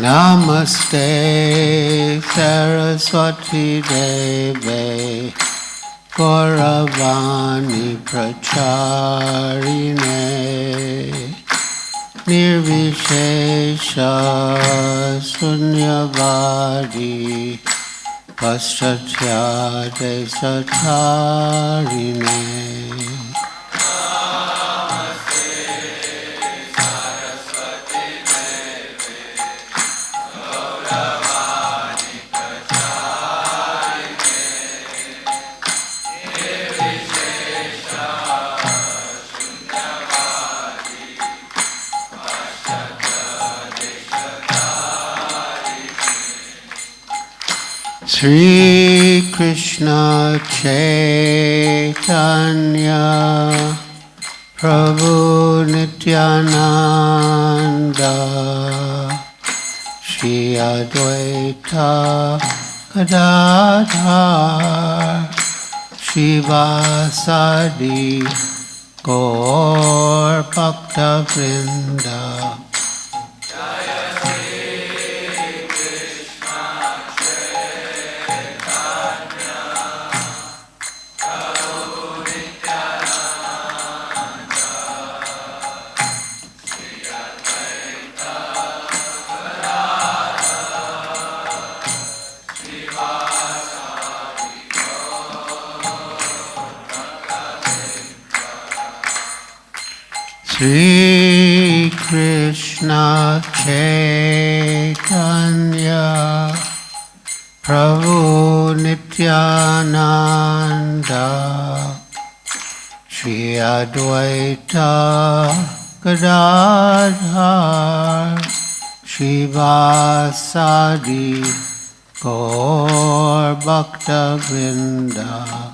Namaste Saraswati Deve Gauravani Pracharine Nirvishesha Sunyavadi Paschatya Desatarine Sri Krishna Chaitanya Prabhu Nityananda Shri Advaita Gadadhar Shivasadi Gaur Bhakta Vrinda Sri Krishna Chaitanya Prabhu Nityananda Shri Advaita Gadadhar Shivasadi Gaur Bhakta Vrinda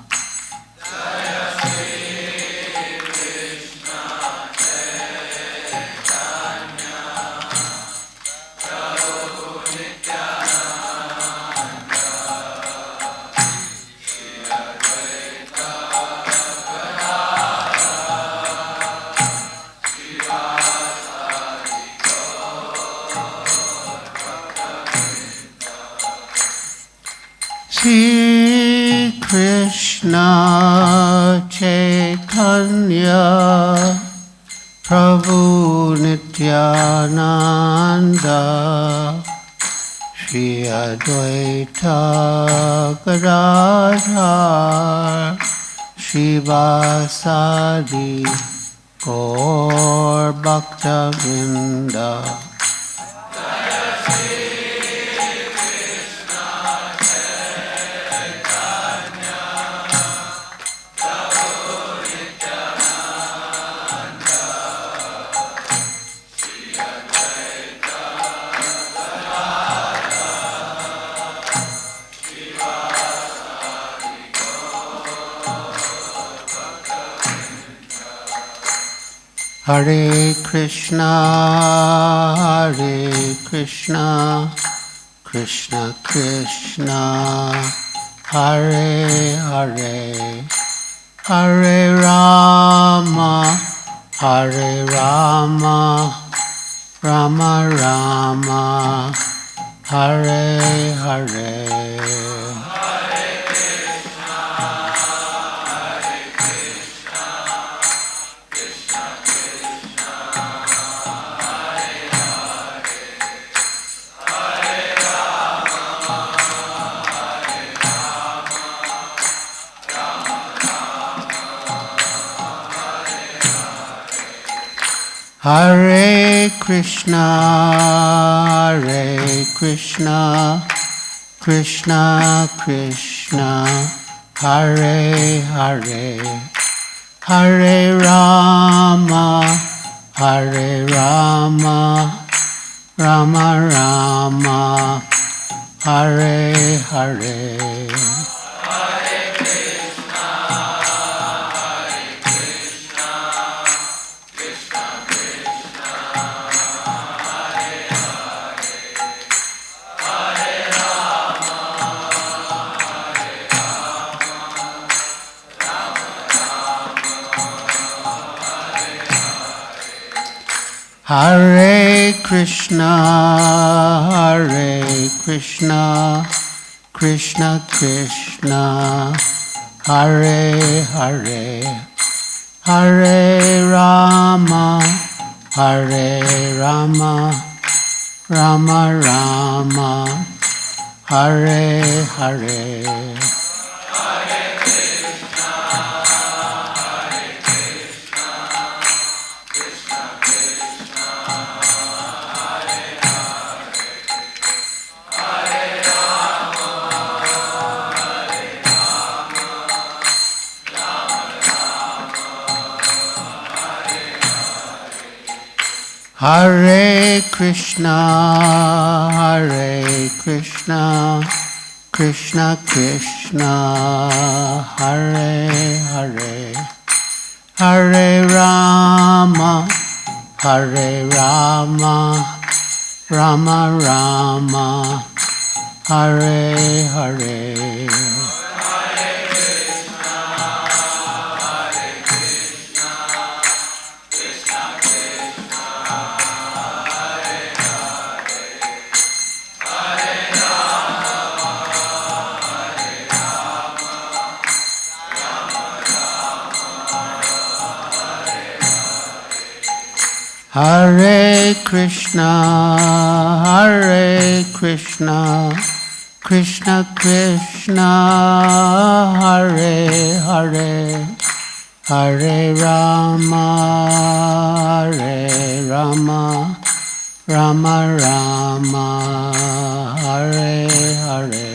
Sri Krishna Chaitanya Prabhu Nityananda Shri Advaita Gadadhar Shivasadi Gaur Bhakta Vrinda Hare Krishna, Krishna Krishna, Hare Hare, Hare Rama, Rama Rama, Hare Hare. Hare Krishna, Krishna Krishna, Hare Hare, Hare Rama, Rama Rama, Hare Hare. Hare Krishna, Krishna Krishna, Hare Hare, Hare Rama, Rama Rama, Hare Hare. Hare Krishna, Krishna Krishna, Hare Hare, Hare Rama, Rama Rama, Hare Hare. Hare Krishna, Krishna Krishna, Hare Hare, Hare Rama, Rama Rama, Hare Hare.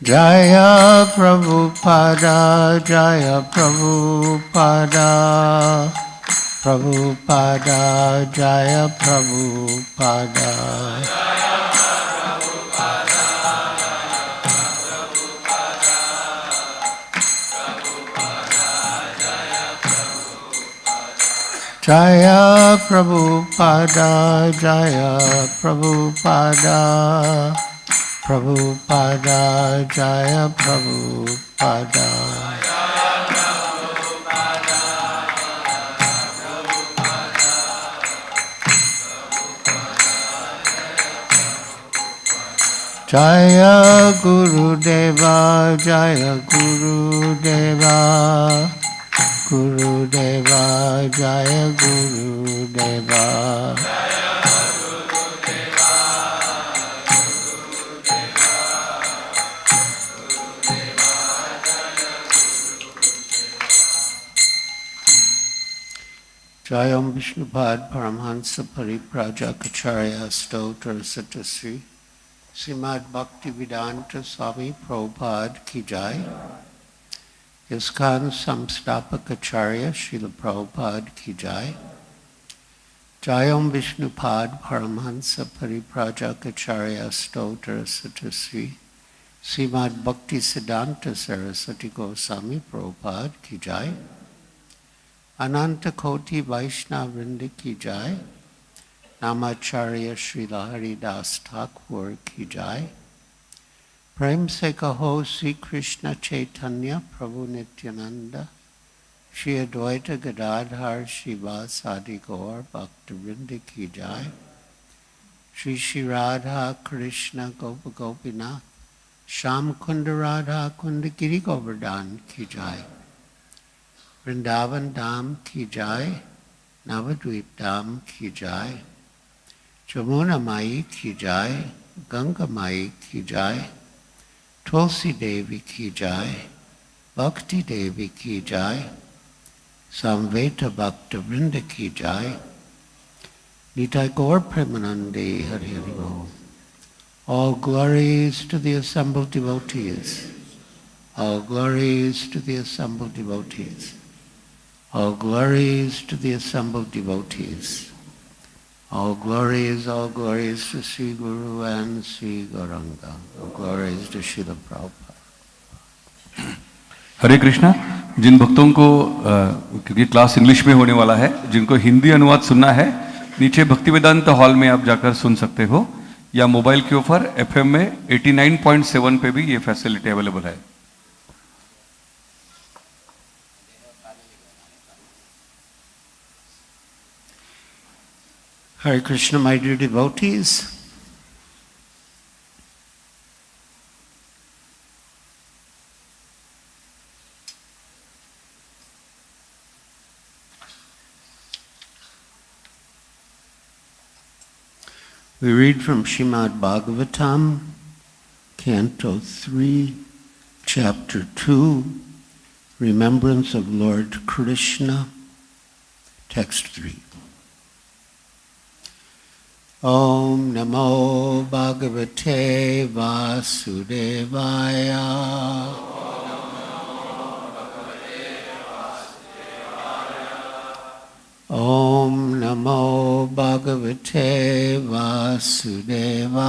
Jaya Prabhupada, Jaya Prabhupada, Jaya Prabhupada. Jaya Prabhupada, Jaya Prabhupada, Jaya Prabhupada. Jaya Gurudeva, Jaya Gurudeva, Jaya Gurudeva. Jayam Vishnupad Paramhansa Pariprajakacharya Stotra Satasri Srimad Bhaktivedanta Swami Prabhupada Ki Jai. ISKCON Samstapakacharya Srila Prabhupada Ki Jai. Jayam Vishnupad Paramhansa Pariprajakacharya Stotra Satasri Srimad Bhaktisiddhanta Saraswati Goswami Prabhupada Ki Jai. Ananta Koti Vaishnava Vrinda Ki Jai. Namacharya Srila Haridas Thakur Ki Jai. Prem se kaho Sri Krishna Chaitanya Prabhu Nityananda Shri Advaita Gadadhar Shivasadi Gaur Bhakta Vrinda Ki Jai. Shri Shri Radha Krishna Gopa Gopinath Sham Kunda Radha Kunda Giri Govardhan Ki Jai. Vrindavan Dham Ki Jai, Navadvip Dham Ki Jai, Jamuna Mai Ki Jai, Ganga Mai Ki Jai, Tulsi Devi Ki Jai, Bhakti Devi Ki Jai, Samveta Bhakta Vrinda Ki Jai, Nitai Gaur Premanande Hari Hari Bol. All glories to the assembled devotees. All glories to the assembled devotees. All glories to the assembled devotees. All glories to Sri Guru and Sri Gauranga. All glories to Srila Prabhupada. हरे कृष्णा। जिन भक्तों को क्योंकि class English में होने वाला है, जिनको हिंदी अनुवाद सुनना है, नीचे भक्ति वेदांत हॉल में आप जाकर सुन सकते हो, या मोबाइल के ऊपर एफएम में 89.7 पे भी ये फैसिलिटी अवेलेबल है। Hare Krishna, my dear devotees. We read from Srimad Bhagavatam, Canto 3, Chapter 2, Remembrance of Lord Krishna, Text 3. Om Namo Bhagavate Vasudevaya. Om Namo Bhagavate Vasudevaya.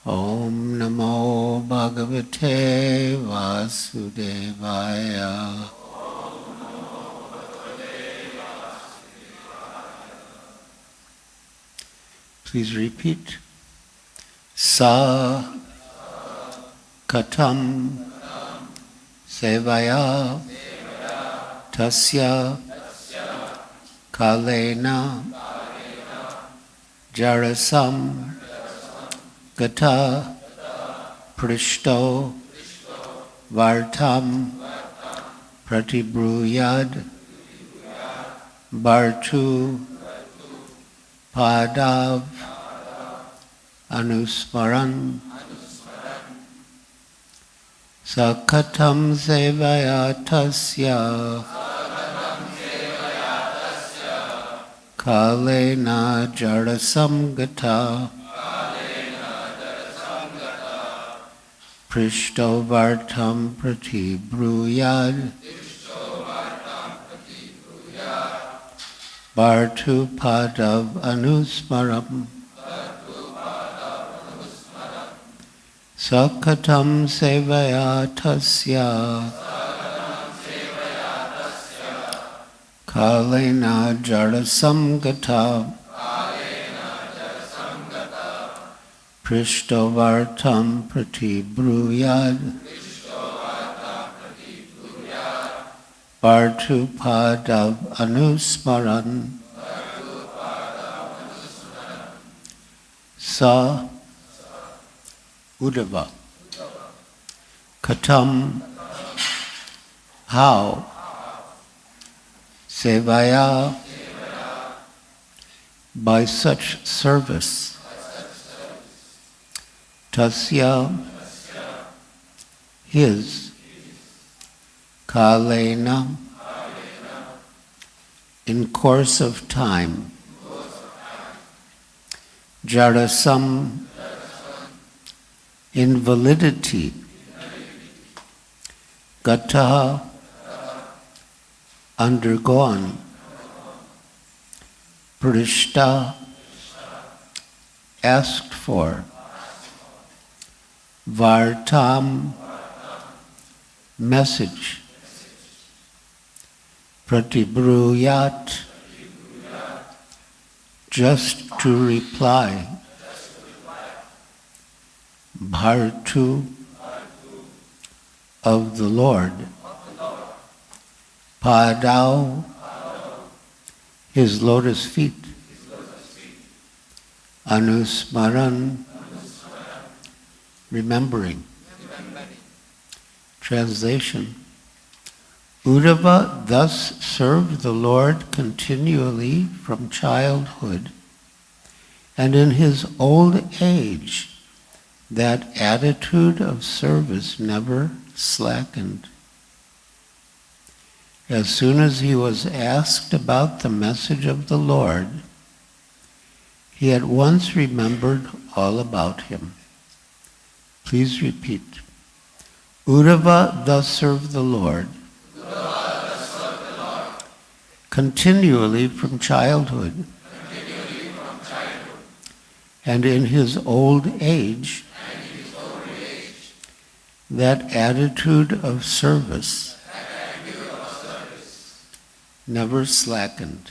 Om Namo Bhagavate Vasudevaya. Please repeat. Sa Katam Sevaya Tasya Kalena Jarasam Gata Prishto Vartam Pratibruyad Bartu Padav Anusmaran Sakatam Sevaya Tasya Kalena Jarasam Gata Prishto Vartam Pratibruyad Bartu Padav Anusmaram Sakatam Sevaya Tasya Kalena Jarasam Gata Prishto Vartam Pratibruyad Bartu Padav Anusmaran Sa Uddhava Katam How Sevaya by such service Tasya his Kalena in course of time Jarasam invalidity Gata undergone Prishta asked for Vartam message Pratibruyat just to reply Bhartu of the Lord Padau his lotus feet Anusmaran remembering. Translation. Uddhava thus served the Lord continually from childhood, and in his old age that attitude of service never slackened. As soon as he was asked about the message of the Lord, he at once remembered all about him. Please repeat. Uddhava thus served the Lord continually from childhood, and in his old age, that attitude of service never slackened.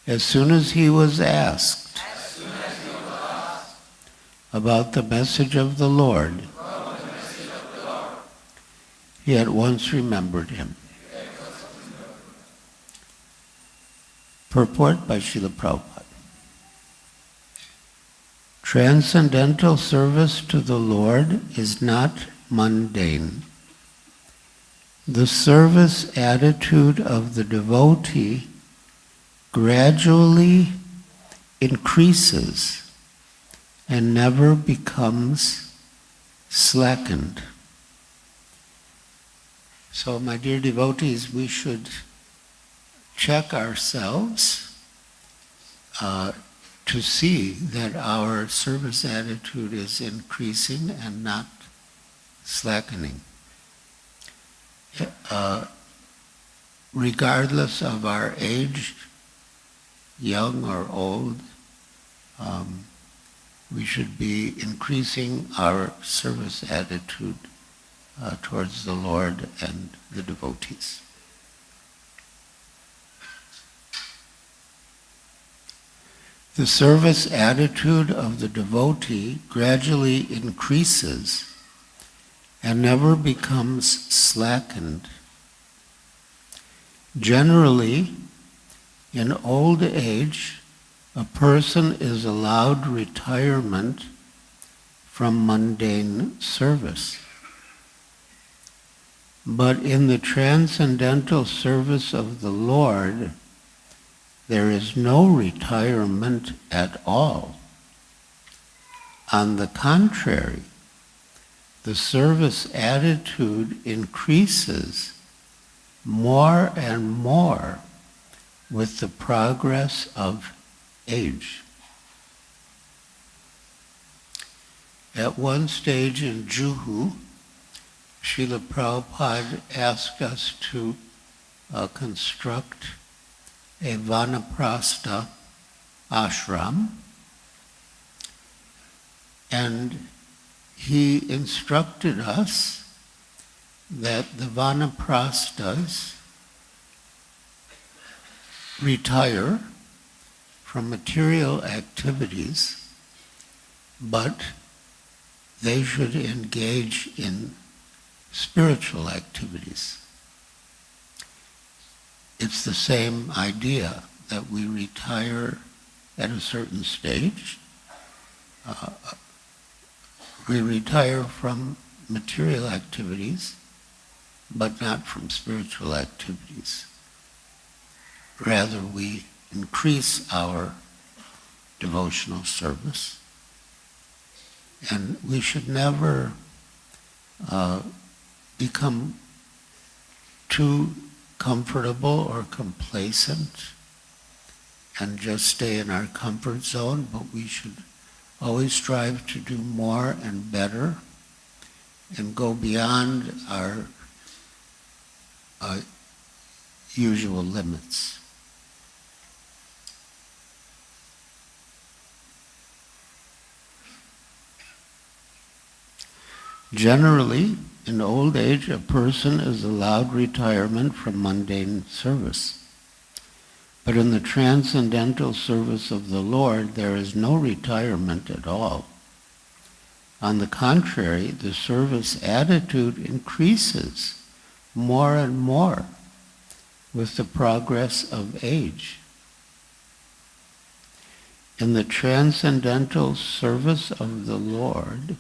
As soon as he was asked about the message of the Lord, he at once remembered him. Purport by Srila Prabhupada. Transcendental service to the Lord is not mundane. The service attitude of the devotee gradually increases and never becomes slackened. So, my dear devotees, we should check ourselves to see that our service attitude is increasing and not slackening. Regardless of our age, young or old, we should be increasing our service attitude towards the Lord and the devotees. The service attitude of the devotee gradually increases and never becomes slackened. Generally, in old age, a person is allowed retirement from mundane service. But in the transcendental service of the Lord, there is no retirement at all. On the contrary, the service attitude increases more and more with the progress of age. At one stage in Juhu, Srila Prabhupada asked us to construct a Vanaprastha ashram, and he instructed us that the Vanaprasthas retire from material activities, but they should engage in spiritual activities. It's the same idea that we retire at a certain stage. We retire from material activities, but not from spiritual activities. Rather, we increase our devotional service. And we should never become too comfortable or complacent and just stay in our comfort zone, but we should always strive to do more and better and go beyond our usual limits. Generally, in old age, a person is allowed retirement from mundane service. But in the transcendental service of the Lord, there is no retirement at all. On the contrary, the service attitude increases more and more with the progress of age. In the transcendental service of the Lord,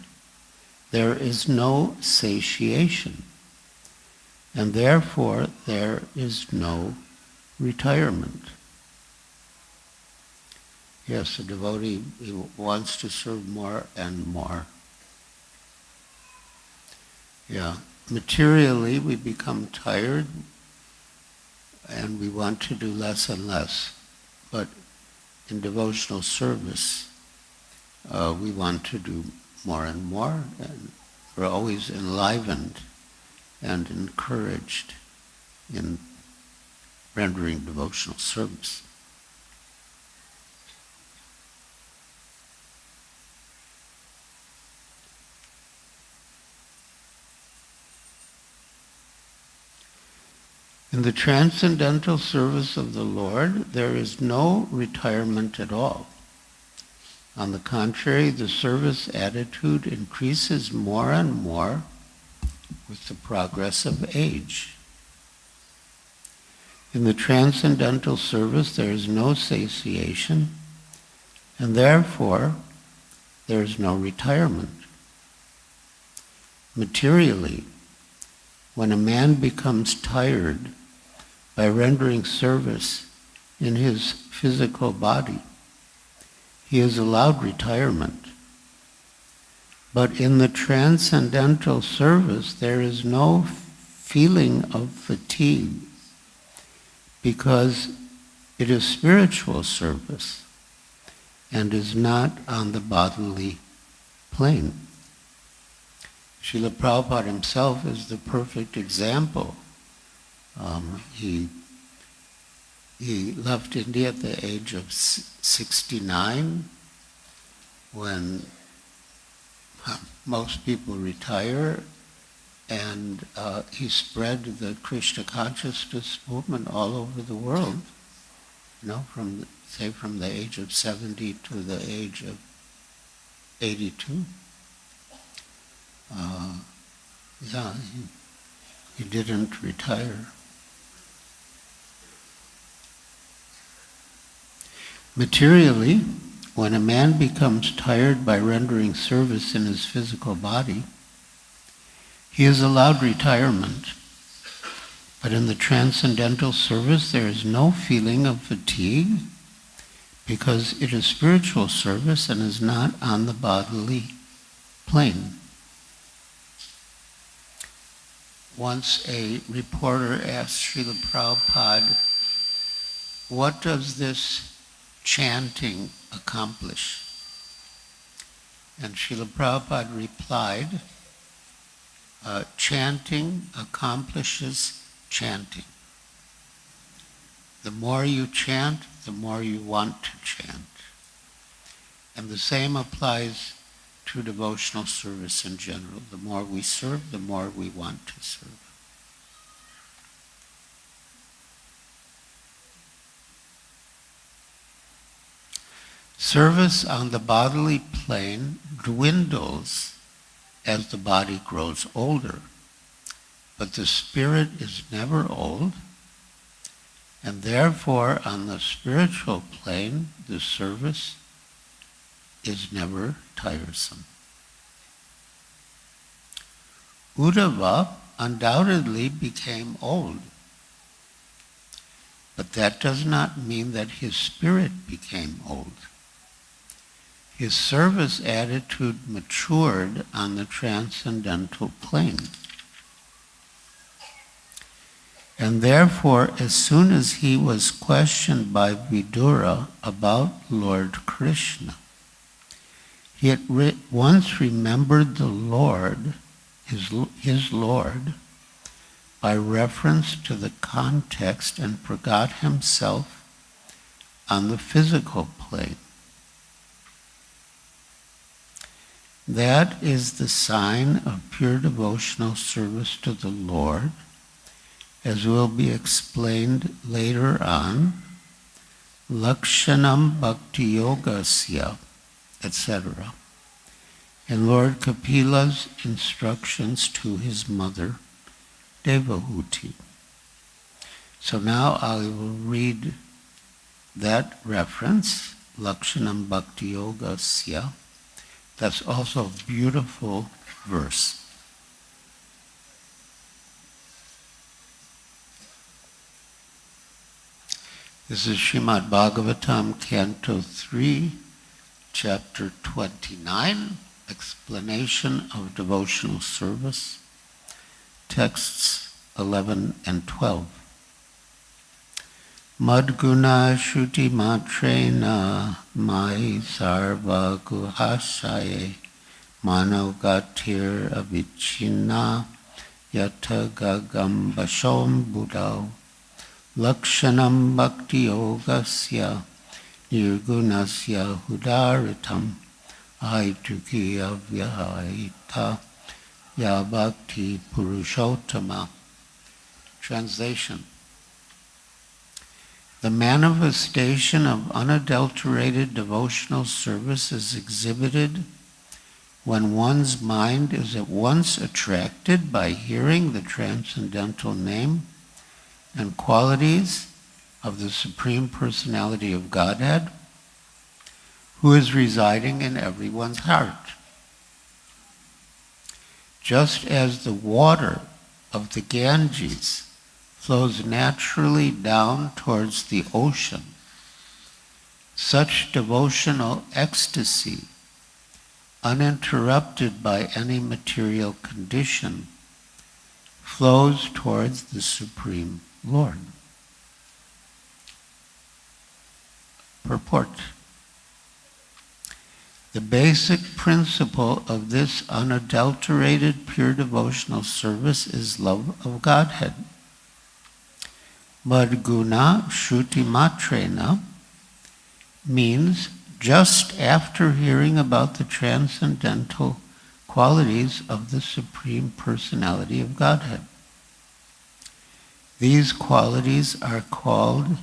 there is no satiation, and therefore there is no retirement. Yes, a devotee wants to serve more and more. Yeah, materially we become tired and we want to do less and less, but in devotional service we want to do more and more, and we're always enlivened and encouraged in rendering devotional service. In the transcendental service of the Lord, there is no retirement at all. On the contrary, the service attitude increases more and more with the progress of age. In the transcendental service, there is no satiation, and therefore, there is no retirement. Materially, when a man becomes tired by rendering service in his physical body, he is allowed retirement. But in the transcendental service, there is no feeling of fatigue because it is spiritual service and is not on the bodily plane. Srila Prabhupada himself is the perfect example. He left India at the age of 69 when most people retire, and he spread the Krishna consciousness movement all over the world, from the age of 70 to the age of 82. He didn't retire. Materially, when a man becomes tired by rendering service in his physical body, he is allowed retirement. But in the transcendental service, there is no feeling of fatigue because it is spiritual service and is not on the bodily plane. Once a reporter asked Srila Prabhupada, what does this chanting accomplish? And Srila Prabhupada replied, chanting accomplishes chanting. The more you chant, the more you want to chant. And the same applies to devotional service in general. The more we serve, the more we want to serve. Service on the bodily plane dwindles as the body grows older, but the spirit is never old, and therefore on the spiritual plane, the service is never tiresome. Uddhava undoubtedly became old, but that does not mean that his spirit became old. His service attitude matured on the transcendental plane. And therefore, as soon as he was questioned by Vidura about Lord Krishna, he at once remembered the Lord, his Lord, by reference to the context and forgot himself on the physical plane. That is the sign of pure devotional service to the Lord, as will be explained later on, Lakshanam Bhakti Yogasya, etc., in Lord Kapila's instructions to his mother, Devahuti. So now I will read that reference, Lakshanam Bhakti Yogasya. That's also a beautiful verse. This is Srimad Bhagavatam, Canto 3, Chapter 29, Explanation of Devotional Service, texts 11 and 12. Madguna Shruti Matrena Mai Sarva Guhashaye Manogatir Avichinna Yata Gagam Bashom Budao Lakshanam Bhakti Yogasya Nirgunasya Hudaritam Aituki Avyahita Ya Bhakti Purushottama. Translation. The manifestation of unadulterated devotional service is exhibited when one's mind is at once attracted by hearing the transcendental name and qualities of the Supreme Personality of Godhead, who is residing in everyone's heart. Just as the water of the Ganges flows naturally down towards the ocean, such devotional ecstasy, uninterrupted by any material condition, flows towards the Supreme Lord. Purport. The basic principle of this unadulterated, pure devotional service is love of Godhead. Madguna Shruti Matrena means just after hearing about the transcendental qualities of the Supreme Personality of Godhead. These qualities are called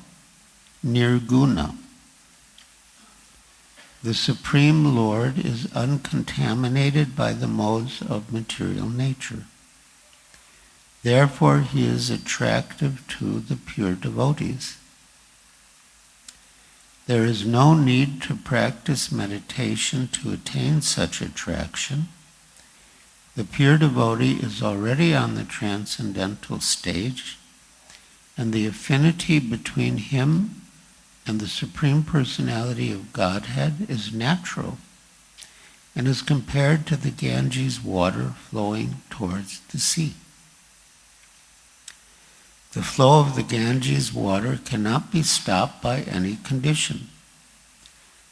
Nirguna. The Supreme Lord is uncontaminated by the modes of material nature. Therefore, he is attractive to the pure devotees. There is no need to practice meditation to attain such attraction. The pure devotee is already on the transcendental stage, and the affinity between him and the Supreme Personality of Godhead is natural and is compared to the Ganges water flowing towards the sea. The flow of the Ganges water cannot be stopped by any condition.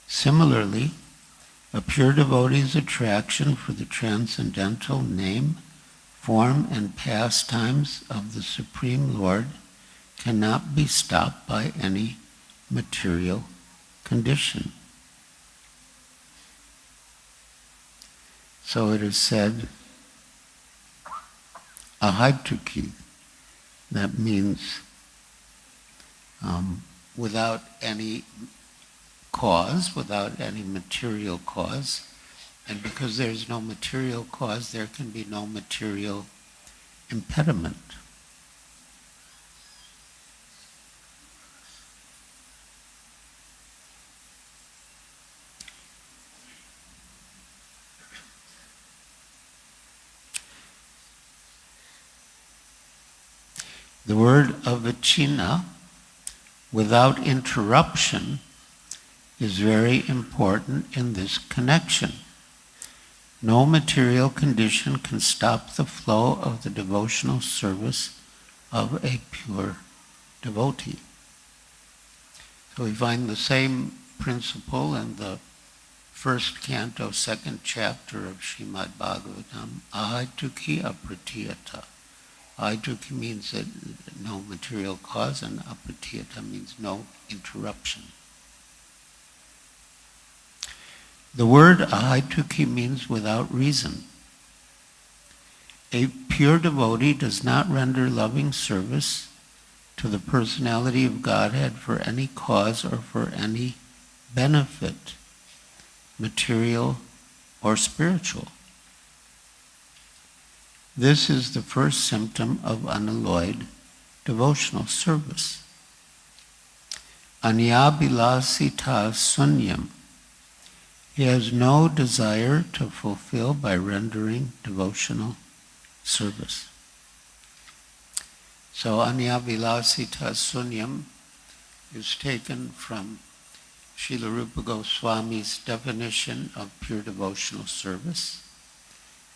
Similarly, a pure devotee's attraction for the transcendental name, form, and pastimes of the Supreme Lord cannot be stopped by any material condition. So it is said, ahituki, that means without any cause, without any material cause, and because there's no material cause, there can be no material impediment. The word avicina, without interruption, is very important in this connection. No material condition can stop the flow of the devotional service of a pure devotee. So we find the same principle in the first canto, second chapter of Srimad Bhagavatam, ahituki apratiyata. Ahituki means that no material cause, and apratiyata means no interruption. The word ahituki means without reason. A pure devotee does not render loving service to the personality of Godhead for any cause or for any benefit, material or spiritual. This is the first symptom of unalloyed devotional service. Anyabhilasita sunyam. He has no desire to fulfill by rendering devotional service. So anyabhilasita sunyam is taken from Srila Rupa Goswami's definition of pure devotional service.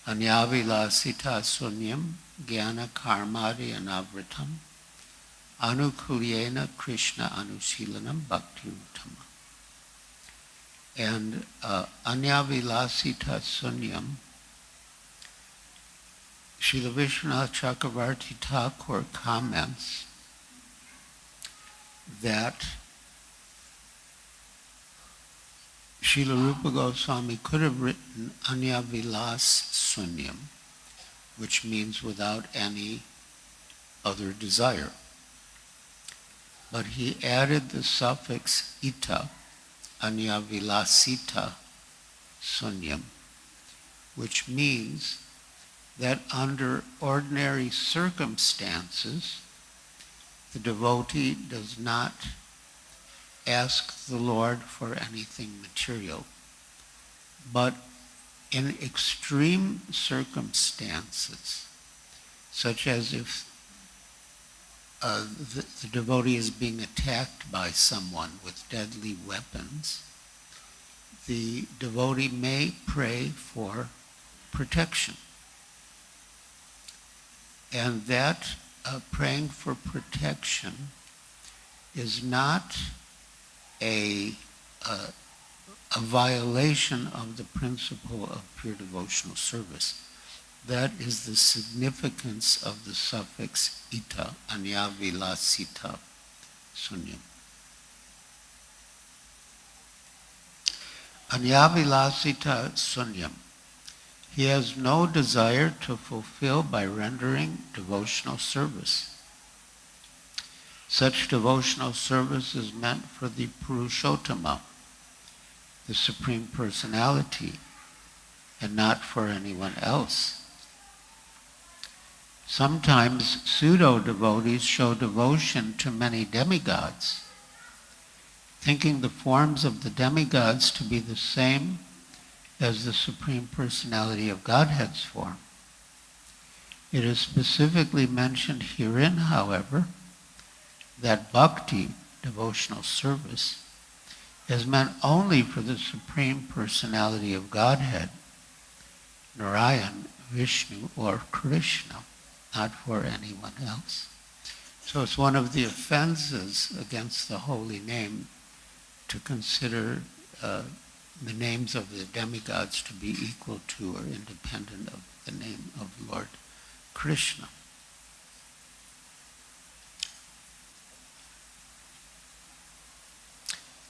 Anyabhilasita sunyam jnana karmadi anavritam anukulyena Krishna anusilanam bhakti uttama. And anyabhilasita sunyam, Srila Vishwanath Chakravarti Thakur comments that Srila Rupa Goswami could have written Anyabhilas Sunyam, which means without any other desire. but he added the suffix ita, anyavilasita sunyam, which means that under ordinary circumstances, the devotee does not ask the Lord for anything material. But in extreme circumstances, such as if the devotee is being attacked by someone with deadly weapons, the devotee may pray for protection. And that praying for protection is not a violation of the principle of pure devotional service. That is the significance of the suffix ita, anyavilasita sunyam. Anyavilasita sunyam. He has no desire to fulfill by rendering devotional service. Such devotional service is meant for the Purushottama, the Supreme Personality, and not for anyone else. Sometimes pseudo-devotees show devotion to many demigods, thinking the forms of the demigods to be the same as the Supreme Personality of Godhead's form. It is specifically mentioned herein, however, that bhakti, devotional service, is meant only for the Supreme Personality of Godhead, Narayan, Vishnu, or Krishna, not for anyone else. So it's one of the offenses against the holy name to consider the names of the demigods to be equal to or independent of the name of Lord Krishna.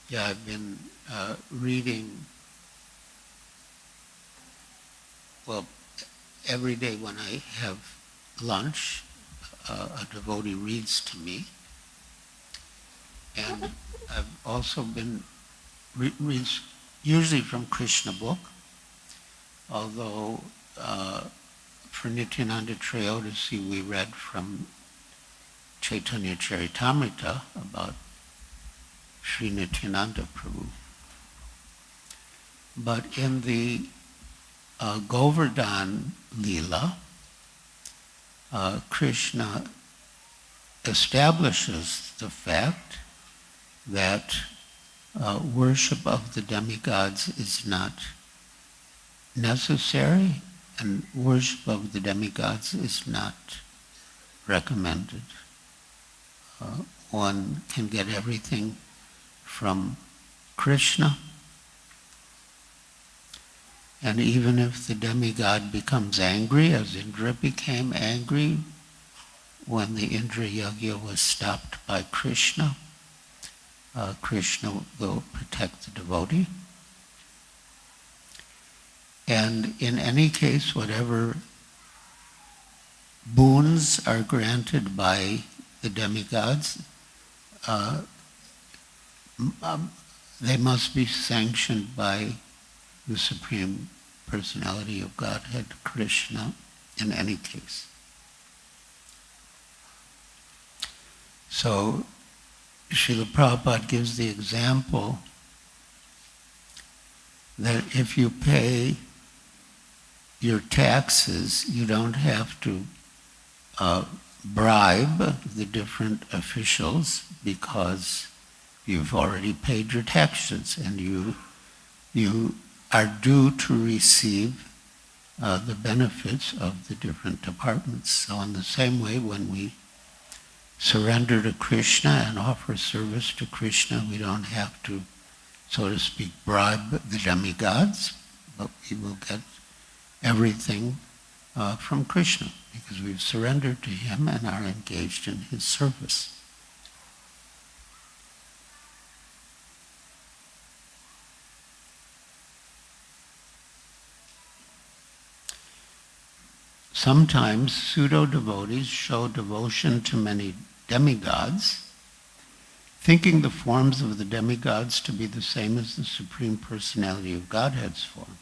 Yeah, I've been reading, well, every day when I have lunch, a devotee reads to me. And I've also been reads usually from Krishna book, although for Nityananda Trayodasi we read from Chaitanya Charitamrita about Sri Nityananda Prabhu. But in the Govardhan Leela, Krishna establishes the fact that worship of the demigods is not necessary, and worship of the demigods is not recommended. One can get everything from Krishna, and even if the demigod becomes angry, as Indra became angry when the Indra Yagya was stopped by Krishna, Krishna will protect the devotee. And in any case, whatever boons are granted by the demigods, they must be sanctioned by the Supreme Personality of Godhead, Krishna, in any case. So, Srila Prabhupada gives the example that if you pay your taxes, you don't have to bribe the different officials because you've already paid your taxes and you are due to receive the benefits of the different departments. So in the same way, when we surrender to Krishna and offer service to Krishna, we don't have to, so to speak, bribe the demigods, but we will get everything from Krishna because we've surrendered to him and are engaged in his service. Sometimes pseudo-devotees show devotion to many demigods, thinking the forms of the demigods to be the same as the Supreme Personality of Godhead's form.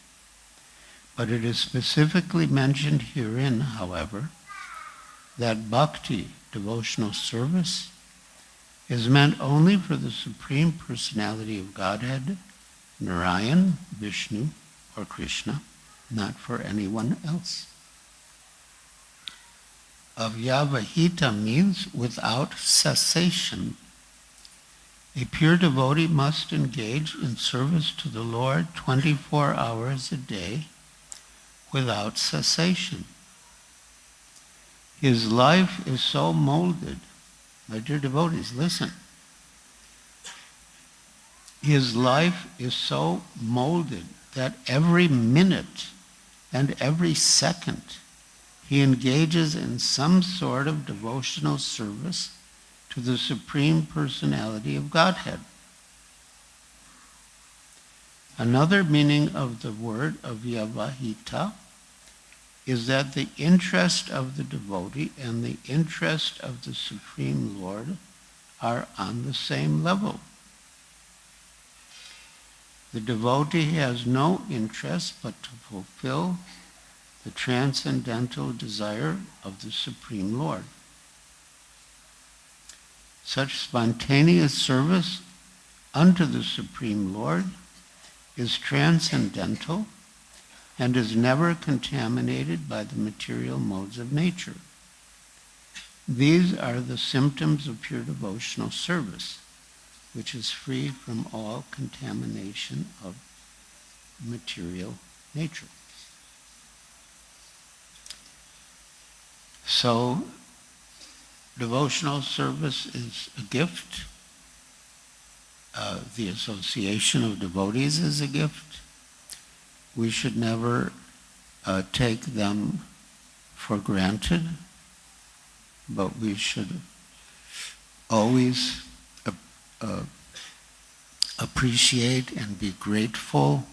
But it is specifically mentioned herein, however, that bhakti, devotional service, is meant only for the Supreme Personality of Godhead, Narayan, Vishnu, or Krishna, not for anyone else. Avyavahita means without cessation. A pure devotee must engage in service to the Lord 24 hours a day without cessation. His life is so molded. My dear devotees, listen. His life is so molded that every minute and every second he engages in some sort of devotional service to the Supreme Personality of Godhead. Another meaning of the word avyavahita is that the interest of the devotee and the interest of the Supreme Lord are on the same level. The devotee has no interest but to fulfill the transcendental desire of the Supreme Lord. Such spontaneous service unto the Supreme Lord is transcendental and is never contaminated by the material modes of nature. These are the symptoms of pure devotional service, which is free from all contamination of material nature. So, devotional service is a gift. The association of devotees is a gift. We should never take them for granted, but we should always appreciate and be grateful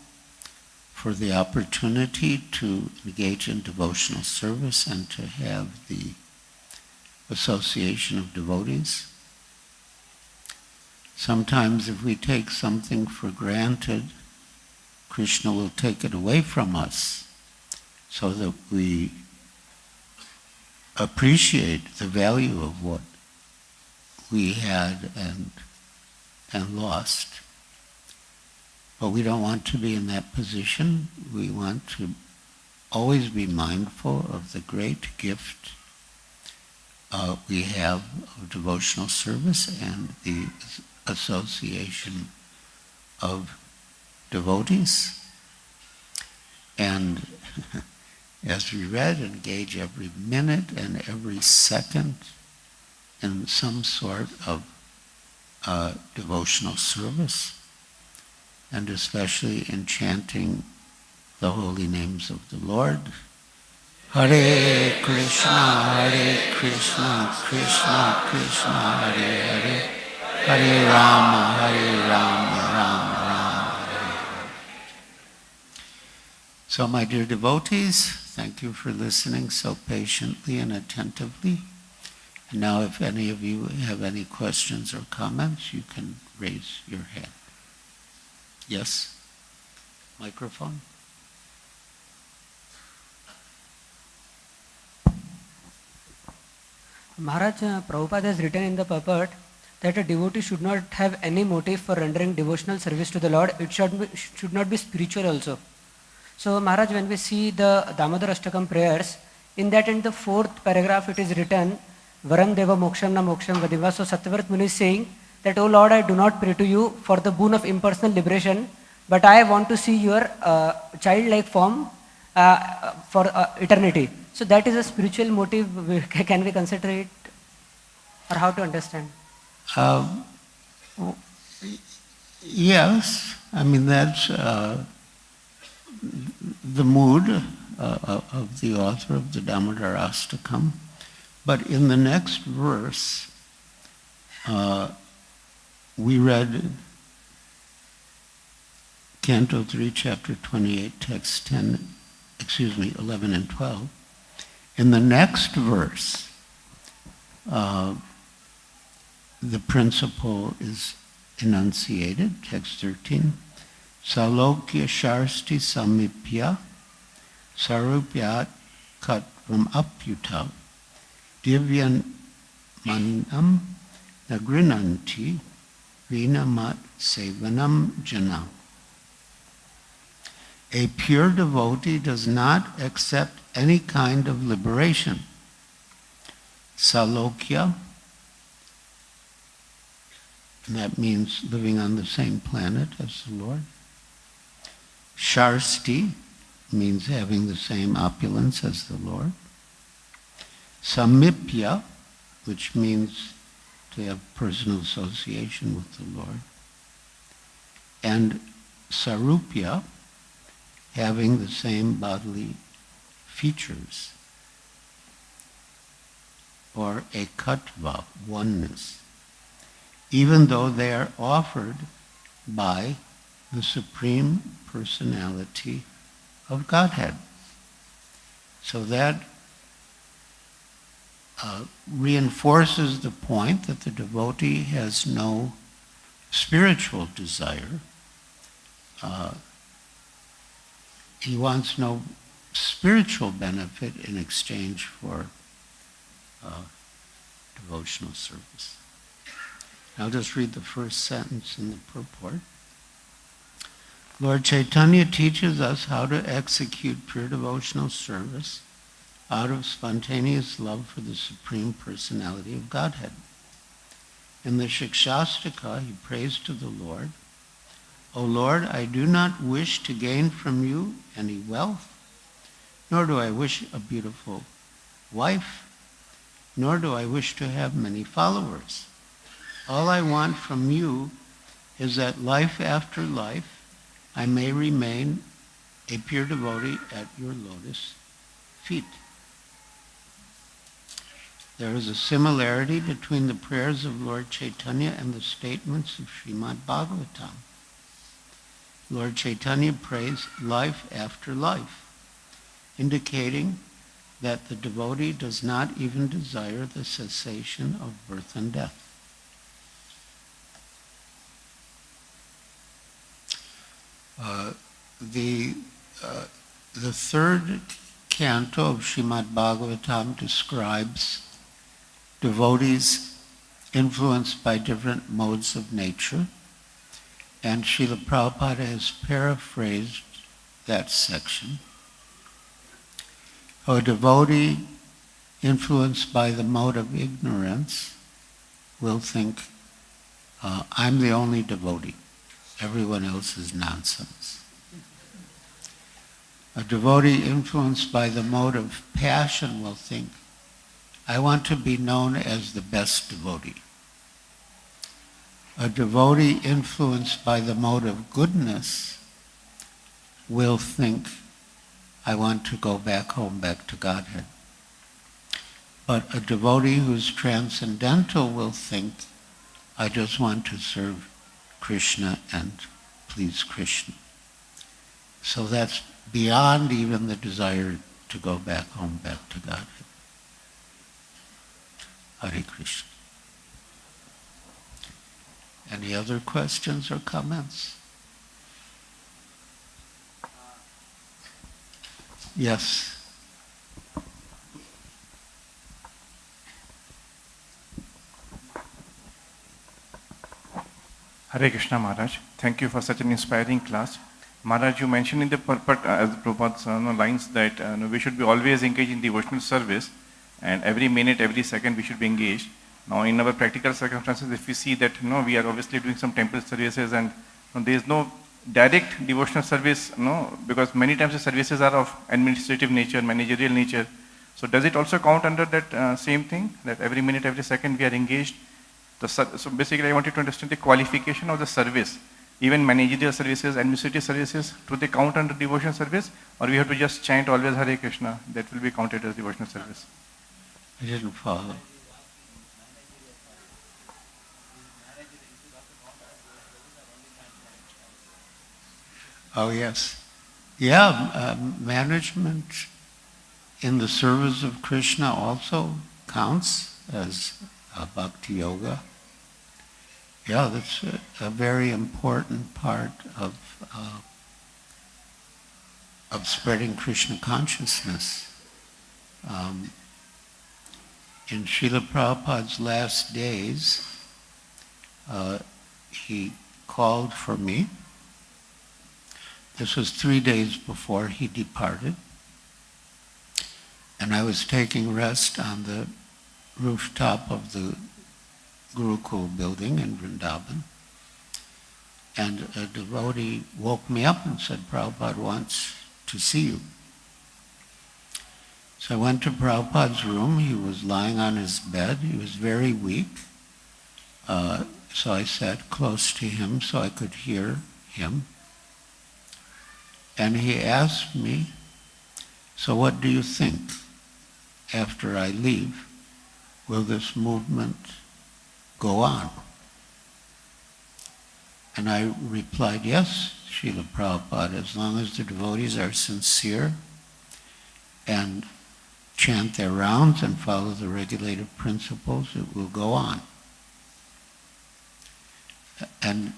for the opportunity to engage in devotional service and to have the association of devotees. Sometimes if we take something for granted, Krishna will take it away from us so that we appreciate the value of what we had and lost. But we don't want to be in that position. We want to always be mindful of the great gift we have of devotional service and the association of devotees. And as we read, engage every minute and every second in some sort of devotional service, and especially in chanting the holy names of the Lord. Hare Krishna, Krishna Krishna, Hare Hare, Hare Rama, Rama Rama, Hare. So my dear devotees, thank you for listening so patiently and attentively. And now if any of you have any questions or comments, you can raise your hand. Yes? Microphone? Maharaj, Prabhupada has written in the purport that a devotee should not have any motive for rendering devotional service to the Lord. It should not be spiritual also. So Maharaj, when we see the Damodar Ashtakam prayers, in that in the 4th paragraph it is written, Varam Deva Moksham Na Moksham Vadiva. So Satyavrat Muni is saying that, O Lord, I do not pray to you for the boon of impersonal liberation, but I want to see your childlike form for eternity. So that is a spiritual motive. Can we consider it? Or how to understand? Yes. I mean, that's the mood of the author of the Damodar Ashtakam. But in the next verse, we read Canto 3, Chapter 28, Text 11 and 12. In the next verse, the principle is enunciated, text 13. Salokya sharsti samipya sarupyat katvam apyuta divyan manam nagrinanti vinamat sevanam jana. A pure devotee does not accept any kind of liberation. Salokya, and that means living on the same planet as the Lord. Sharsti means having the same opulence as the Lord. Samipya, which means to have personal association with the Lord. And Sarupya, having the same bodily features. Or ekatva, oneness. Even though they are offered by the Supreme Personality of Godhead. So that reinforces the point that the devotee has no spiritual desire. He wants no spiritual benefit in exchange for devotional service. I'll just read the first sentence in the purport. Lord Chaitanya teaches us how to execute pure devotional service out of spontaneous love for the Supreme Personality of Godhead. In the Shikshashtaka, he prays to the Lord, O Lord, I do not wish to gain from you any wealth, nor do I wish a beautiful wife, nor do I wish to have many followers. All I want from you is that life after life I may remain a pure devotee at your lotus feet. There is a similarity between the prayers of Lord Chaitanya and the statements of Srimad Bhagavatam. Lord Chaitanya prays life after life, indicating that the devotee does not even desire the cessation of birth and death. The third canto of Srimad Bhagavatam describes devotees influenced by different modes of nature, and Srila Prabhupada has paraphrased that section. A devotee influenced by the mode of ignorance will think, I'm the only devotee. Everyone else is nonsense. A devotee influenced by the mode of passion will think, I want to be known as the best devotee. A devotee influenced by the mode of goodness will think, I want to go back home, back to Godhead. But a devotee who's transcendental will think, I just want to serve Krishna and please Krishna. So that's beyond even the desire to go back home, back to Godhead. Hare Krishna. Any other questions or comments? Yes. Hare Krishna Maharaj, thank you for such an inspiring class. Maharaj, you mentioned in the purport as Prabhupada's lines that we should be always engaged in devotional service, and every minute, every second we should be engaged. Now in our practical circumstances, if we see that we are obviously doing some temple services and there is no direct devotional service, because many times the services are of administrative nature, managerial nature. So does it also count under that same thing, that every minute, every second we are engaged? So basically I wanted to understand the qualification of the service. Even managerial services, administrative services, do they count under devotional service? Or we have to just chant always Hare Krishna, that will be counted as devotional service? I didn't follow. Oh yes. Yeah, management in the service of Krishna also counts as bhakti yoga. Yeah, that's a very important part of spreading Krishna consciousness. In Srila Prabhupada's last days, he called for me. This was 3 days before he departed. And I was taking rest on the rooftop of the Gurukul building in Vrindavan. And a devotee woke me up and said, Prabhupada wants to see you. So I went to Prabhupada's room. He was lying on his bed. He was very weak. So I sat close to him so I could hear him. And he asked me, so what do you think? After I leave, will this movement go on? And I replied, yes, Srila Prabhupada, as long as the devotees are sincere and chant their rounds and follow the regulative principles, it will go on. And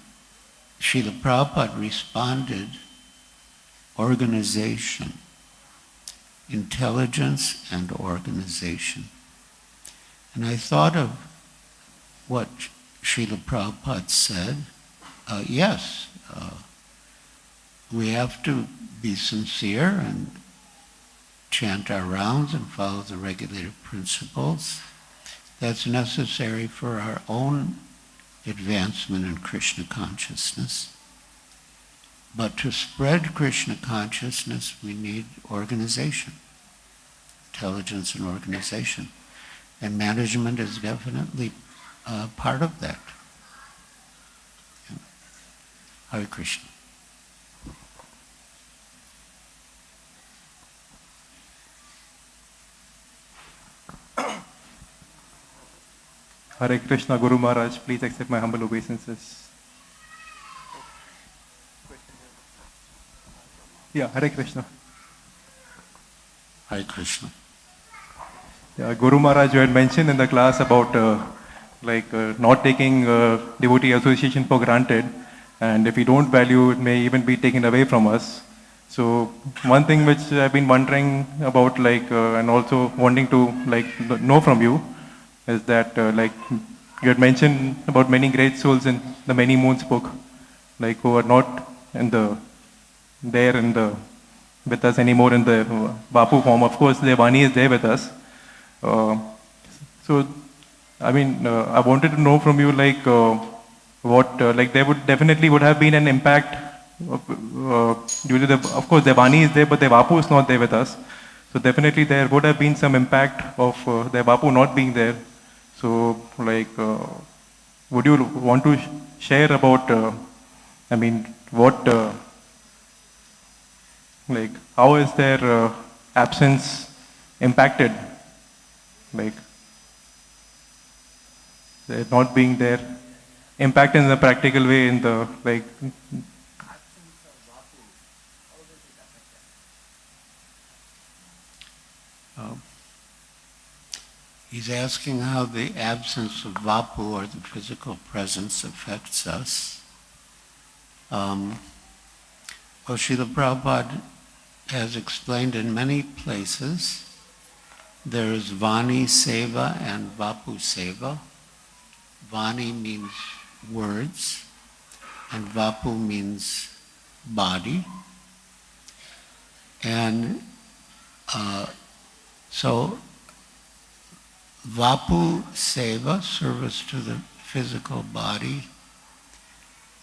Srila Prabhupada responded, organization, intelligence and organization. And I thought of what Srila Prabhupada said. Yes, we have to be sincere and chant our rounds and follow the regulative principles. That's necessary for our own advancement in Krishna consciousness. But to spread Krishna consciousness, we need organization, intelligence and organization. And management is definitely part of that. Yeah. Hare Krishna. Hare Krishna, Guru Maharaj, please accept my humble obeisances. Yeah, Hare Krishna. Hare Krishna. Yeah, Guru Maharaj, you had mentioned in the class about not taking devotee association for granted, and if we don't value, it may even be taken away from us. So one thing which I've been wondering about, and also wanting to know from you, is that you had mentioned about many great souls in the Many Moons book, who are not with us anymore in the Bapu form. Of course, the Vani is there with us. So, I wanted to know from you, what there would have been an impact due to of course, the Vani is there, but the Bapu is not there with us. So definitely there would have been some impact of the Bapu not being there. So, would you want to share about, how is their absence impacted? They're not being there, impact in the practical way, in the He's asking how the absence of Vapu, or the physical presence, affects us. Srila Prabhupada has explained in many places, there is Vani Seva and Vapu Seva. Vani means words, and Vapu means body. And so Vapu Seva, service to the physical body,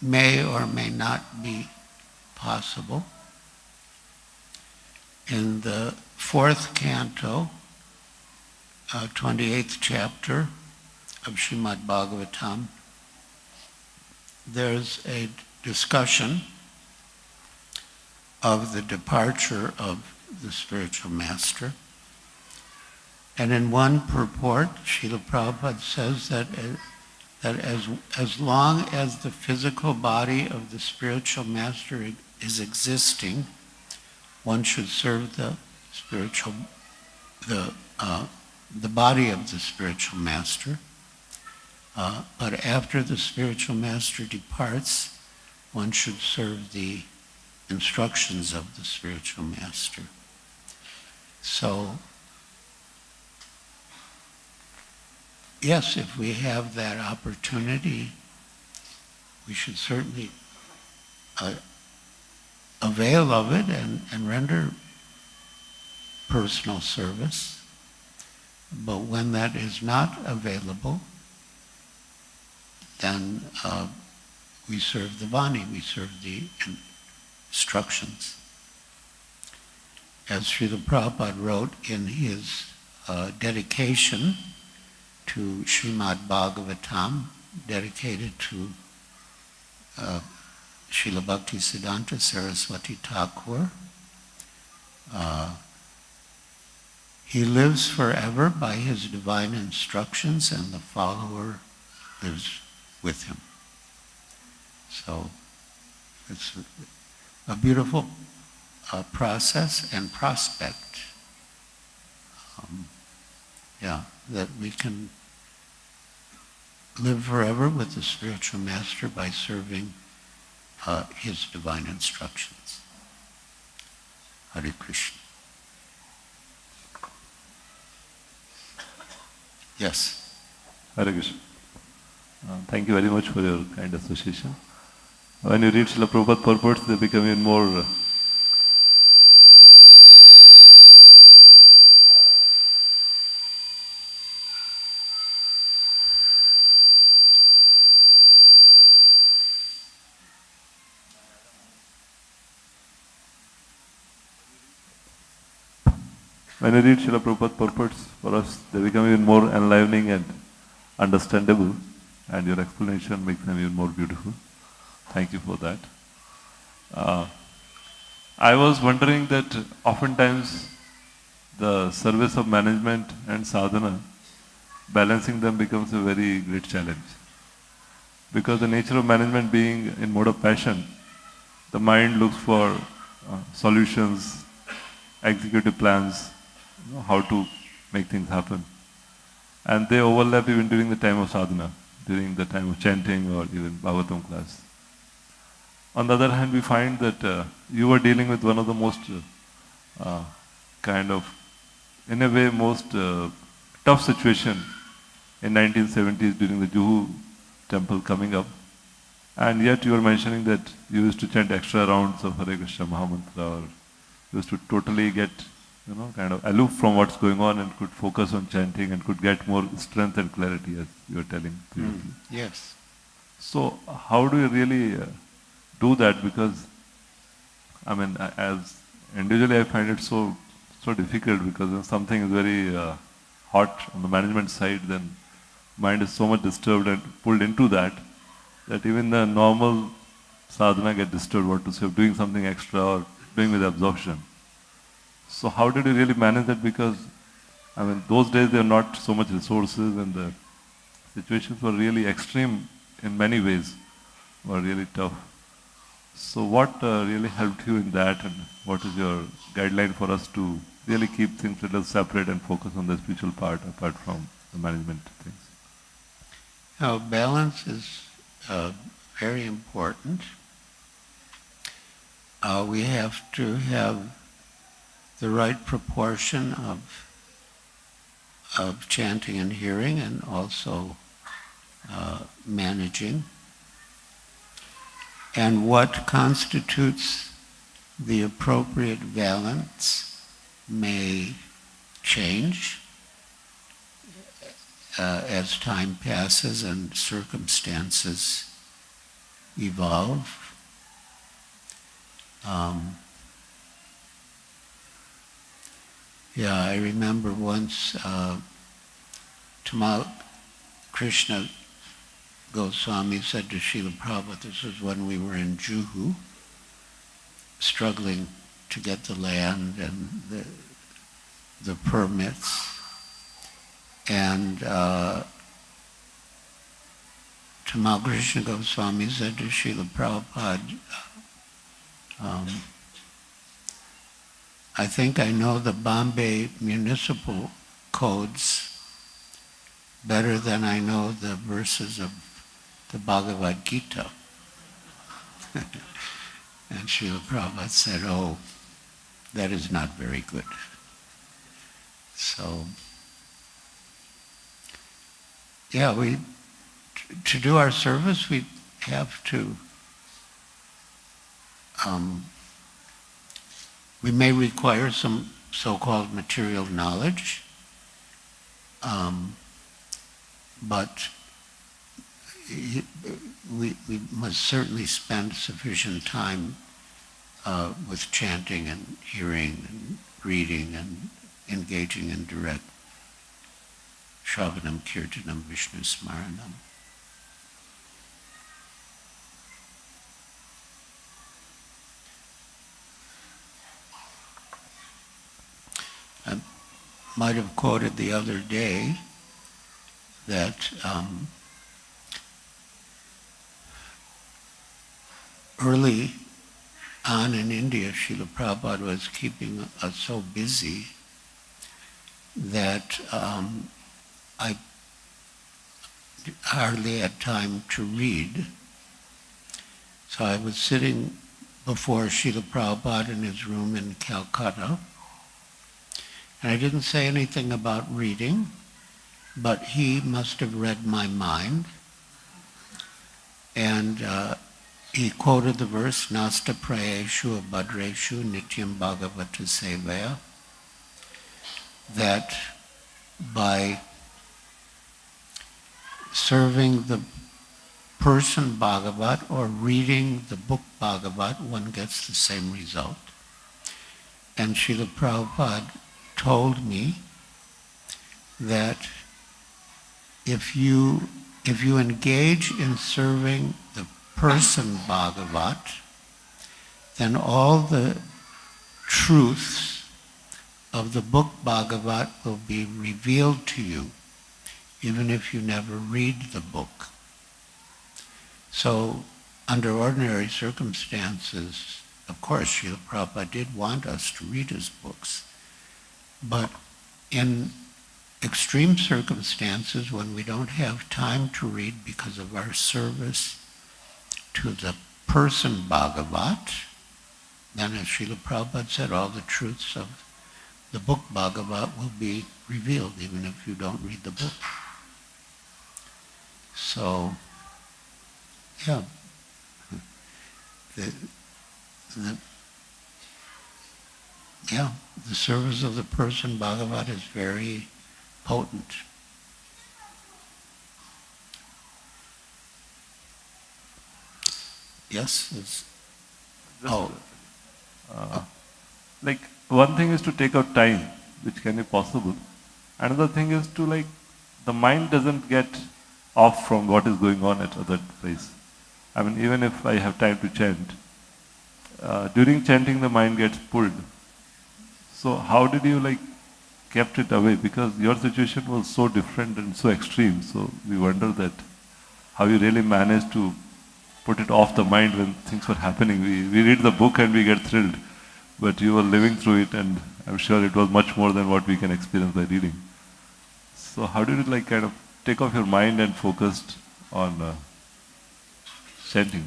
may or may not be possible. In the 4th canto, 28th chapter of Srimad Bhagavatam, there's a discussion of the departure of the spiritual master. And in one purport, Srila Prabhupada says that as long as the physical body of the spiritual master is existing, one should serve the body of the spiritual master. But after the spiritual master departs, one should serve the instructions of the spiritual master. So, yes, if we have that opportunity, we should certainly avail of it and render personal service. But when that is not available, then we serve the Vani, we serve the instructions. As Srila Prabhupada wrote in his dedication to Srimad Bhagavatam, dedicated to Srila Bhaktisiddhanta Saraswati Thakur, he lives forever by his divine instructions, and the follower lives with him. So it's a beautiful process and prospect, that we can live forever with the spiritual master by serving his divine instructions. Hare Krishna. Yes. Hare Krishna. Thank you very much for your kind association. When you read Srila Prabhupada purports, they become even more when you read Srila Prabhupada purports for us, they become even more enlivening and understandable, and your explanation makes them even more beautiful. Thank you for that. I was wondering that oftentimes the service of management and sadhana, balancing them becomes a very great challenge. Because the nature of management being in mode of passion, the mind looks for solutions, executive plans, how to make things happen. And they overlap even during the time of sadhana, during the time of chanting or even Bhagavatam class. On the other hand, we find that you were dealing with one of the most in a way, most tough situation in 1970s during the Juhu temple coming up. And yet you were mentioning that you used to chant extra rounds of Hare Krishna Mahamantra, or you used to totally get kind of aloof from what's going on and could focus on chanting and could get more strength and clarity, as you were telling previously. Yes. So how do you really do that? Because, I mean, as individually I find it so difficult, because when something is very hot on the management side, then mind is so much disturbed and pulled into that even the normal sadhana get disturbed, what to say, of doing something extra or doing with absorption. So how did you really manage that? Because, I mean, those days there were not so much resources and the situations were really extreme in many ways, were really tough. So what really helped you in that, and what is your guideline for us to really keep things a little separate and focus on the spiritual part apart from the management things? Now, balance is very important. We have to have the right proportion of chanting and hearing, and also managing. And what constitutes the appropriate balance may change as time passes and circumstances evolve. I remember once Tamal Krishna Goswami said to Srila Prabhupada, this was when we were in Juhu, struggling to get the land and the permits. And Tamal Krishna Goswami said to Srila Prabhupada, I think I know the Bombay municipal codes, better than I know the verses of the Bhagavad Gita. And Srila Prabhupada said, oh, that is not very good. So, yeah, to do our service, we have to, we may require some so-called material knowledge, but we must certainly spend sufficient time with chanting and hearing and reading and engaging in direct Shravanam, Kirtanam, Vishnu Smaranam. I might have quoted the other day that early on in India, Srila Prabhupada was keeping us so busy that I hardly had time to read. So I was sitting before Srila Prabhupada in his room in Calcutta, and I didn't say anything about reading, but he must have read my mind. And he quoted the verse, Nasta prayeshu abhadreshu nityam bhagavata sevaya, that by serving the person Bhagavat or reading the book Bhagavat, one gets the same result. And Srila Prabhupada told me that if you engage in serving the person Bhagavat, then all the truths of the book Bhagavat will be revealed to you, even if you never read the book. So, under ordinary circumstances, of course, Srila Prabhupada did want us to read his books, but in extreme circumstances, when we don't have time to read because of our service to the person Bhagavat, then as Srila Prabhupada said, all the truths of the book Bhagavat will be revealed, even if you don't read the book. So, yeah, the service of the person Bhagavat is very potent. Yes? Like, one thing is to take out time, which can be possible. Another thing is to, like, the mind doesn't get off from what is going on at other place. I mean, even if I have time to chant, during chanting the mind gets pulled. So how did you, like, kept it away? Because your situation was so different and so extreme. So we wonder that how you really managed to put it off the mind when things were happening. We read the book and we get thrilled, but you were living through it, and I'm sure it was much more than what we can experience by reading. So how did you, like, kind of take off your mind and focused on chanting?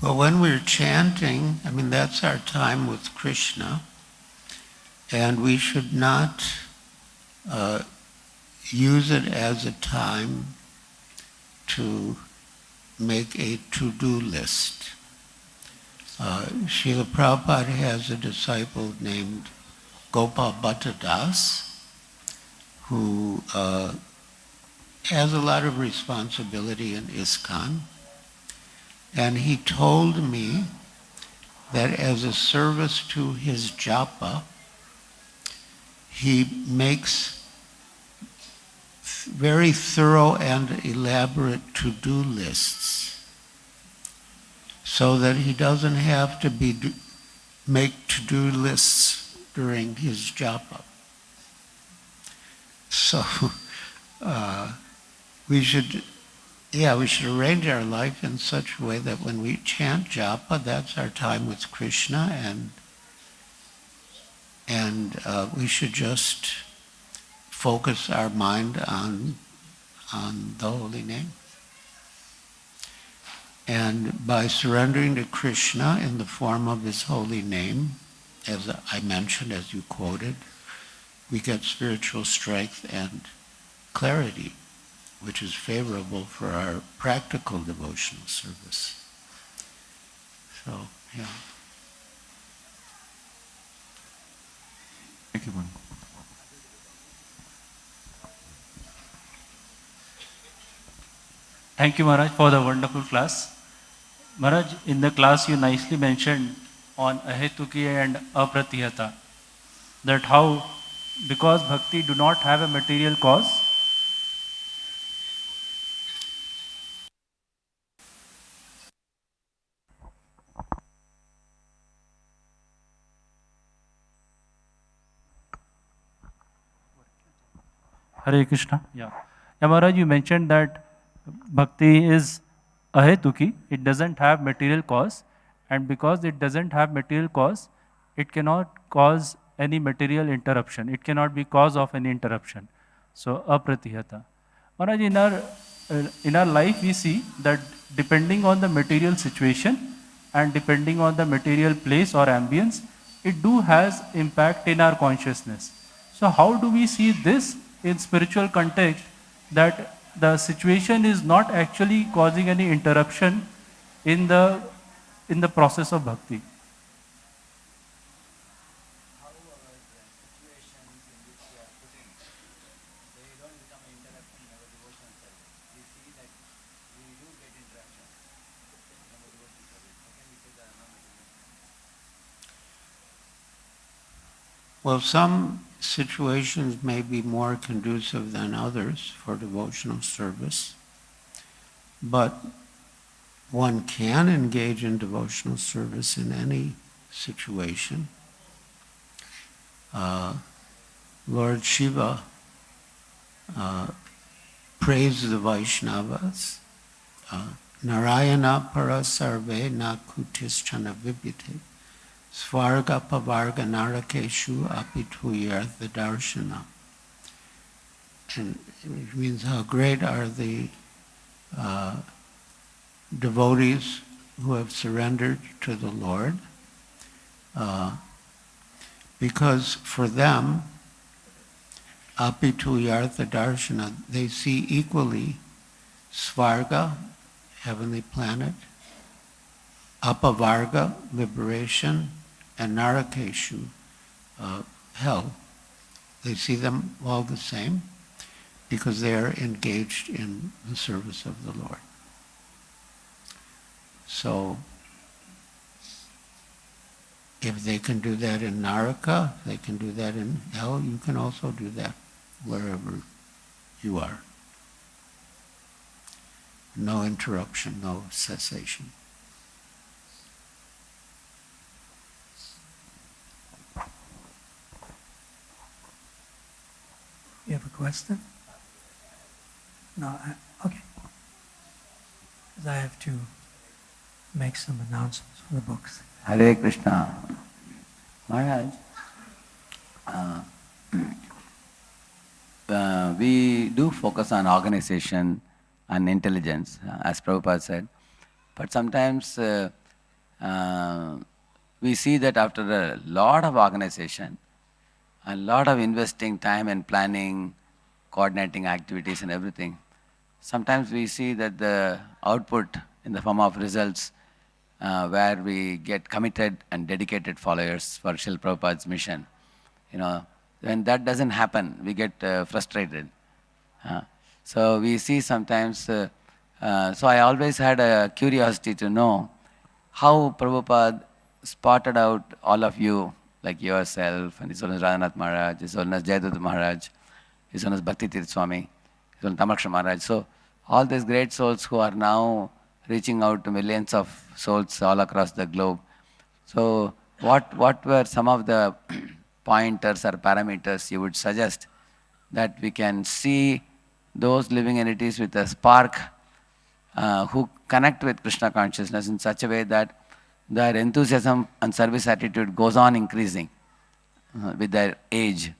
Well, when we're chanting, I mean, that's our time with Krishna, and we should not use it as a time to make a to-do list. Srila Prabhupada has a disciple named Gopal Bhatta Das, who has a lot of responsibility in ISKCON, and he told me that as a service to his japa, he makes very thorough and elaborate to-do lists so that he doesn't have to make to-do lists during his japa. So we should arrange our life in such a way that when we chant japa, that's our time with Krishna, and we should just focus our mind on the holy name. And by surrendering to Krishna in the form of his holy name, as I mentioned, as you quoted, we get spiritual strength and clarity, which is favorable for our practical devotional service. So, yeah. Thank you, man. Thank you, Maharaj, for the wonderful class. Maharaj, in the class you nicely mentioned on ahetuki and apratihata, that how, because bhakti do not have a material cause, Hare Krishna. Yeah. Yeah, Maharaj, you mentioned that bhakti is ahetuki, it doesn't have material cause, and because it doesn't have material cause, it cannot cause any material interruption. It cannot be cause of any interruption. So, apratihata. Maharaj, in our life we see that depending on the material situation and depending on the material place or ambience, it do has impact in our consciousness. So how do we see this in spiritual context, that the situation is not actually causing any interruption in the process of bhakti? Well, some situations may be more conducive than others for devotional service, but one can engage in devotional service in any situation. Lord Shiva praised the Vaishnavas. Narayana parasarve na kutischana vibhite. Svarga pavarga narakeshu apituyartha darshana. And it means how great are the devotees who have surrendered to the Lord, because for them, apituyartha darshana, they see equally Svarga, heavenly planet, apavarga, liberation, and narakeshu, hell. They see them all the same because they are engaged in the service of the Lord. So, if they can do that in Naraka, they can do that in hell, you can also do that wherever you are. No interruption, no cessation. You have a question? No, okay. Because I have to make some announcements for the books. Hare Krishna. Maharaj, we do focus on organization and intelligence, as Prabhupada said, but sometimes we see that after a lot of organization, a lot of investing time and planning, coordinating activities and everything, sometimes we see that the output in the form of results where we get committed and dedicated followers for Srila Prabhupada's mission. When that doesn't happen, we get frustrated. So we see sometimes, so I always had a curiosity to know how Prabhupada spotted out all of you, like yourself, and His Holiness Radhanath Maharaj, His Holiness Jayadutta Maharaj, His Holiness Bhakti Tirth Swami, His Holiness Tamakshra Maharaj. So all these great souls who are now reaching out to millions of souls all across the globe. So what were some of the pointers or parameters you would suggest that we can see those living entities with a spark who connect with Krishna consciousness in such a way that their enthusiasm and service attitude goes on increasing with their age,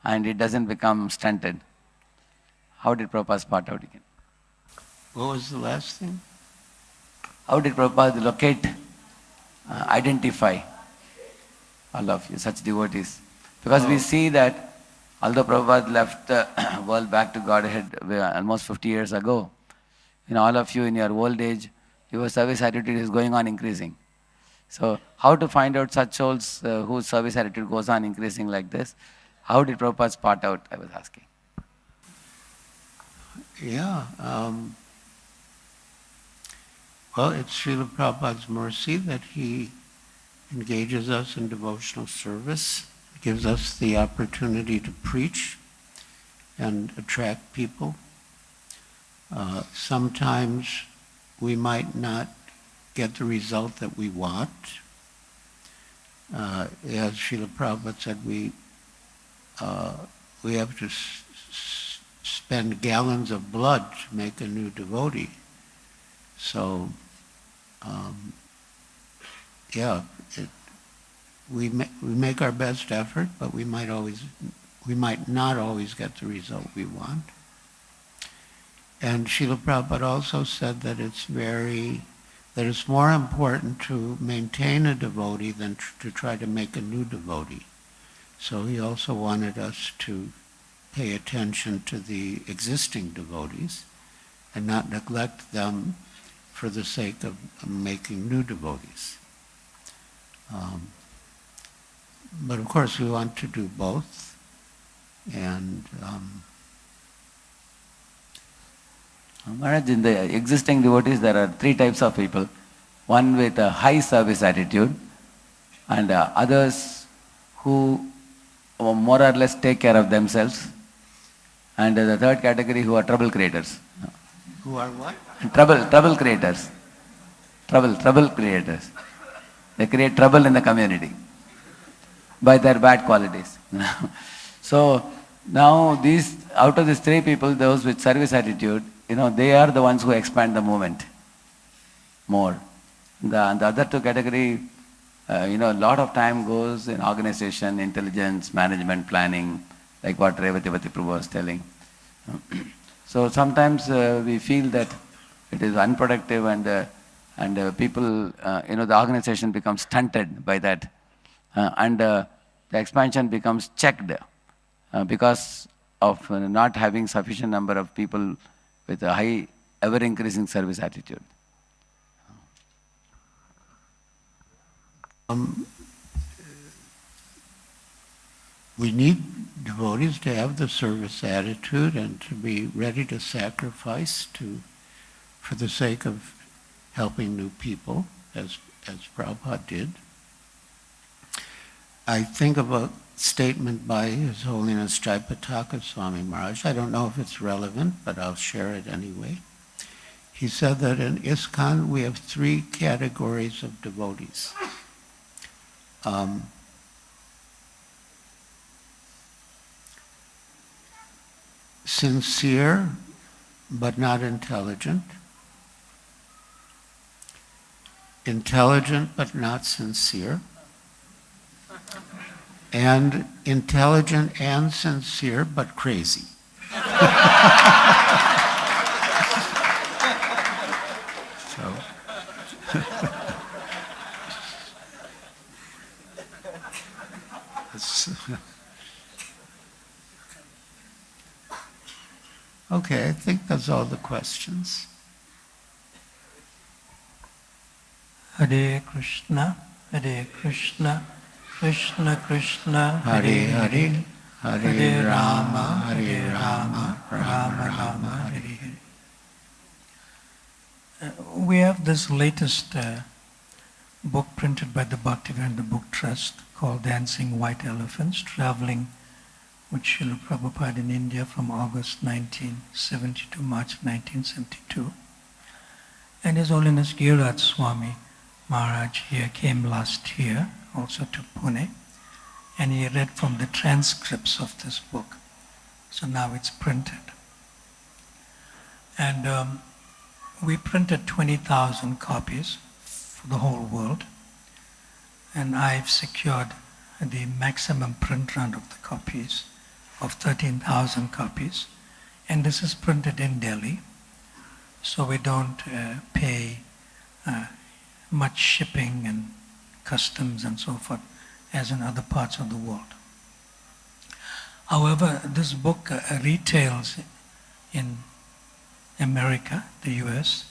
and it doesn't become stunted. How did Prabhupada spot out again? What was the last thing? How did Prabhupada locate, identify all of you, such devotees? Because we see that although Prabhupada left the world back to Godhead almost 50 years ago, all of you in your old age, your service attitude is going on increasing. So how to find out such souls whose service attitude goes on increasing like this? How did Prabhupada spot out, I was asking? Yeah. Well, it's Srila Prabhupada's mercy that he engages us in devotional service, gives us the opportunity to preach and attract people. Sometimes we might not get the result that we want. As Srila Prabhupada said, we have to spend gallons of blood to make a new devotee. So, we make our best effort, but we might not always get the result we want. And Srila Prabhupada also said that it's more important to maintain a devotee than to try to make a new devotee. So he also wanted us to pay attention to the existing devotees and not neglect them for the sake of making new devotees. But of course we want to do both. And Maharaj, in the existing devotees, there are three types of people. One with a high service attitude, and others who more or less take care of themselves, and the third category who are trouble creators. who are what? Trouble creators. Trouble creators. They create trouble in the community by their bad qualities. So now out of these three people, those with service attitude, they are the ones who expand the movement more. The other two category, a lot of time goes in organization, intelligence, management, planning, like what Revativati Prabhu was telling. So sometimes we feel that it is unproductive and people, the organization becomes stunted by that. And the expansion becomes checked because of not having sufficient number of people with a high, ever-increasing service attitude. We need devotees to have the service attitude and to be ready to sacrifice for the sake of helping new people, as Prabhupada did. I think of a statement by His Holiness Jaipataka Swami Maharaj. I don't know if it's relevant, but I'll share it anyway. He said that in ISKCON we have three categories of devotees. Sincere but not intelligent, intelligent but not sincere, and intelligent and sincere but crazy. Okay, I think that's all the questions. Hare Krishna, Krishna Krishna, Hare Hare, Hare Rama, Rama Rama, Hare Hare. We have this latest book printed by the Bhaktivedanta Book Trust called Dancing White Elephants, traveling with Srila Prabhupada in India from August 1970 to March 1972. And His Holiness Giriraj Swami Maharaj here came last year, also to Pune, and he read from the transcripts of this book. So now it's printed. And we printed 20,000 copies for the whole world, and I've secured the maximum print run of the copies of 13,000 copies. And this is printed in Delhi, so we don't pay much shipping and customs and so forth as in other parts of the world. However, this book retails in America, the US,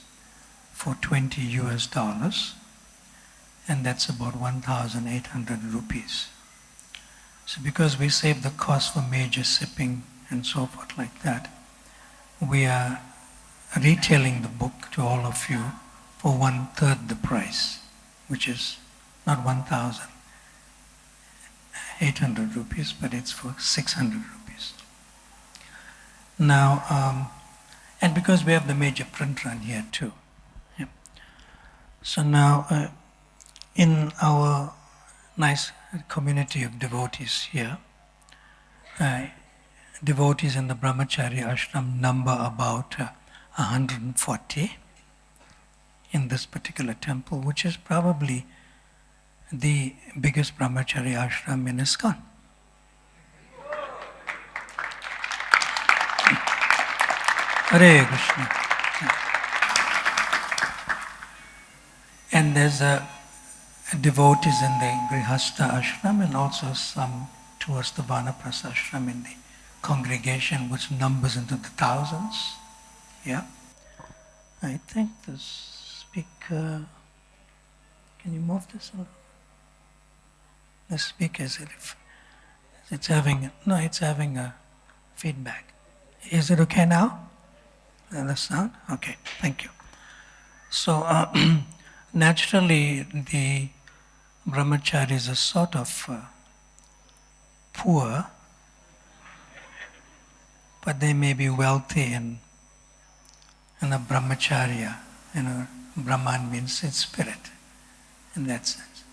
for $20 US, and that's about 1,800 rupees. So because we save the cost for major shipping and so forth like that, we are retailing the book to all of you for 1/3 the price, which is not 1,800 rupees, but it's for 600 rupees. Now, and because we have the major print run here too. Yeah. So now, in our nice community of devotees here, devotees in the Brahmachari ashram number about 140 in this particular temple, which is probably the biggest Brahmachari ashram in ISKCON. Hare Krishna. And there's devotees in the Grihastha ashram and also some towards the Vanaprastha ashram in the congregation, which numbers into the thousands. Yeah. I think the speaker, can you move this a little? The speaker is it's having a feedback. Is it okay now? The sound? Okay, thank you. So naturally the brahmacharis are sort of poor, but they may be wealthy in a brahmacharya. Brahman means in spirit, in that sense.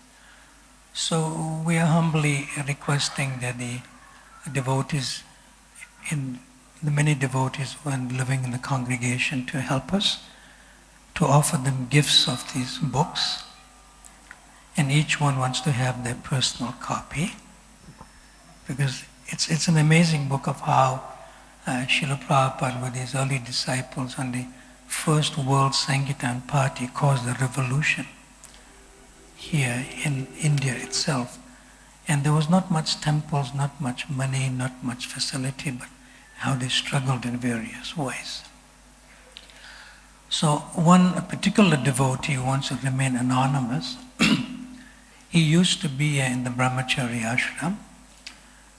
So we are humbly requesting that the devotees, the many devotees who are living in the congregation, to help us, to offer them gifts of these books, and each one wants to have their personal copy, because it's an amazing book of how Srila Prabhupada with his early disciples on the first World Sankirtan Party caused a revolution here in India itself. And there was not much temples, not much money, not much facility, but how they struggled in various ways. So one particular devotee who wants to remain anonymous, he used to be in the Brahmachari ashram.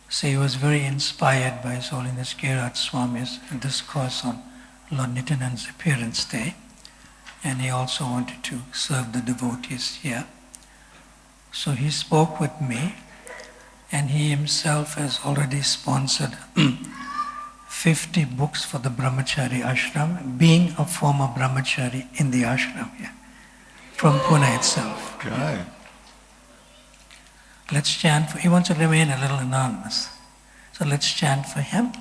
So he was very inspired by His Holiness Kirat Swami's discourse on Lord Nityananda's appearance day, and he also wanted to serve the devotees here. So he spoke with me, and he himself has already sponsored 50 books for the Brahmachari ashram, being a former Brahmachari in the ashram here, from Pune itself. Right. Let's chant for, he wants to remain a little anonymous. So let's chant for him.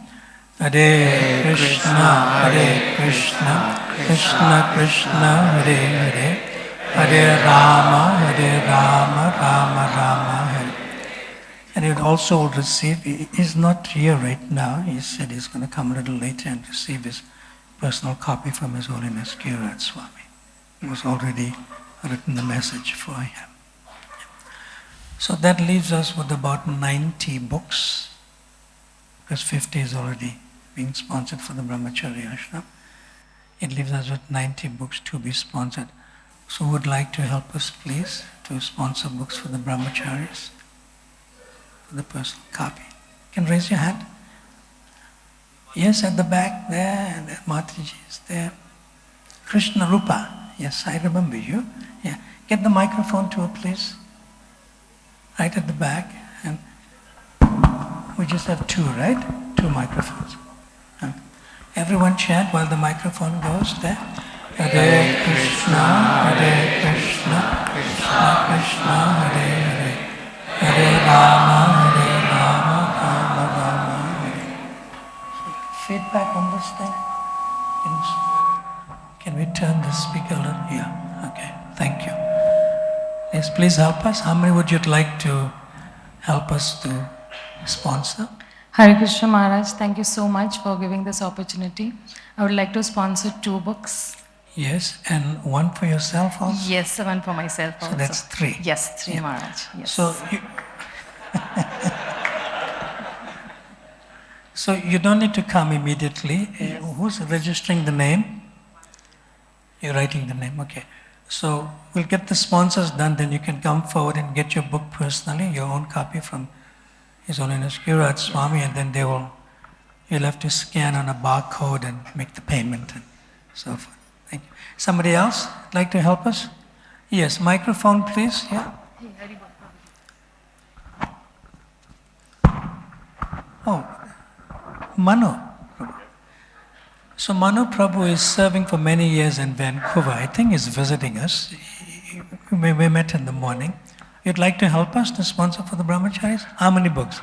Hare Krishna, Hare Krishna, Krishna Krishna, Hare Hare, Hare Rama, Rama Rama, Hare. And he also will receive, he's not here right now, he said he's going to come a little later and receive his personal copy from His Holiness Kirat Swami. He was already written the message for him. So that leaves us with about 90 books, because 50 is already being sponsored for the Brahmachari ashram. It leaves us with 90 books to be sponsored. So who would like to help us, please, to sponsor books for the brahmacharis? For the personal copy. You can raise your hand. Yes, at the back there, and Mataji is there. Krishna Rupa. Yes, I remember you. Yeah. Get the microphone to her, please. Right at the back. And we just have two, right? Two microphones. Everyone chant while the microphone goes there. Hare Krishna, Krishna Krishna, Hare Hare, Hare Rama, Rama Rama, Hare. Feedback on this thing? Can we turn the speaker a little? Yeah, okay, thank you. Yes, please help us. How many would you like to help us to sponsor? Hare Krishna Maharaj, thank you so much for giving this opportunity. I would like to sponsor 2 books. Yes, and one for yourself also? Yes, one for myself also. So that's 3. Yes, 3 Yeah. Maharaj. Yes. So so you don't need to come immediately. Who's registering the name? You're writing the name, okay. So we'll get the sponsors done, then you can come forward and get your book personally, your own copy from His Holiness Giriraj Swami, and then you'll have to scan on a barcode and make the payment and so forth. Thank you. Somebody else like to help us? Yes, microphone please, yeah. Oh, Manu. So Manu Prabhu is serving for many years in Vancouver. I think he's visiting us. We met in the morning. You'd like to help us to sponsor for the brahmacharis? How many books?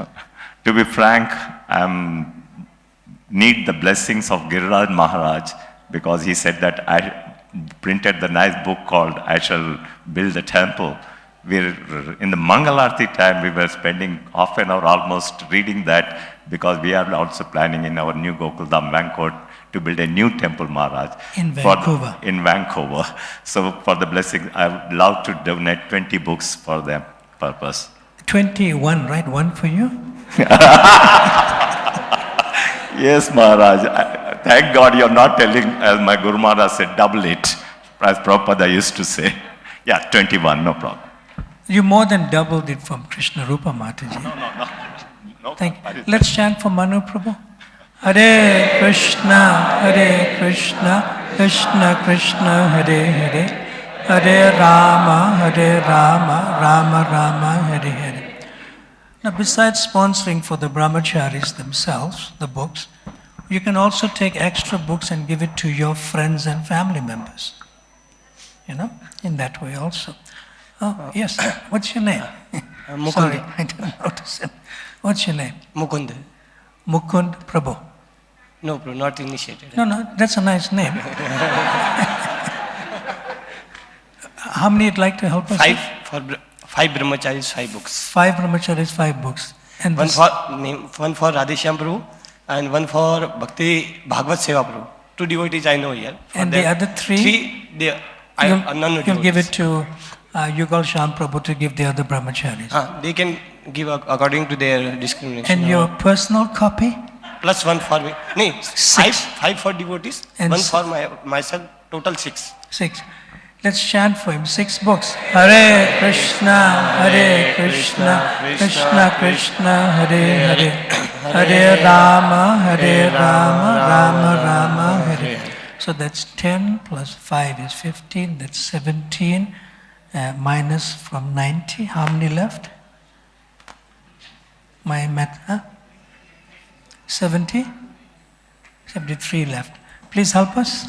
To be frank, I need the blessings of Giriraj Maharaj, because he said that I printed the nice book called I Shall Build a Temple. In the Mangalarti time, we were spending half an hour almost reading that, because we are also planning in our new Gokuldham Banquet to build a new temple, Maharaj. In Vancouver. In Vancouver. So for the blessing, I would love to donate 20 books for them purpose. 21, right? One for you? Yes, Maharaj. Thank God you're not telling, as my Guru Maharaj said, double it, as Prabhupada used to say. Yeah, 21, no problem. You more than doubled it from Krishna Rupa Mataji. No, Thank you. Let's chant for Manu Prabhu. Hare Krishna, Krishna Krishna, Hare Hare, Hare Rama, Rama Rama, Hare Hare. Now, besides sponsoring for the brahmacharis themselves, the books, you can also take extra books and give it to your friends and family members. You know, in that way also. Oh, yes. What's your name? Mukund. Sorry, I didn't notice it. What's your name? Mukund. Mukund Prabhu. No, bro, not initiated. No, that's a nice name. How many would like to help us? 5 brahmacharis, 5 books. 5 brahmacharis, 5 books. And one for Radheshyam Prabhu and one for Bhakti Bhagavad Seva Prabhu. 2 devotees I know here. And the other 3? 3, you'll give it to Yugal Sham Prabhu to give the other brahmacharis. They can give according to their discrimination. And your personal copy? Plus 1 for me. No, 5 for devotees, and 1 for myself, total 6. 6. Let's chant for him. 6 books. Hare Krishna, Krishna Krishna, Hare Hare, Hare Rama, Rama, Hare Hare. So that's 10 plus 5 is 15, that's 17, minus from 90. How many left? My math, 70? 73 left. Please help us.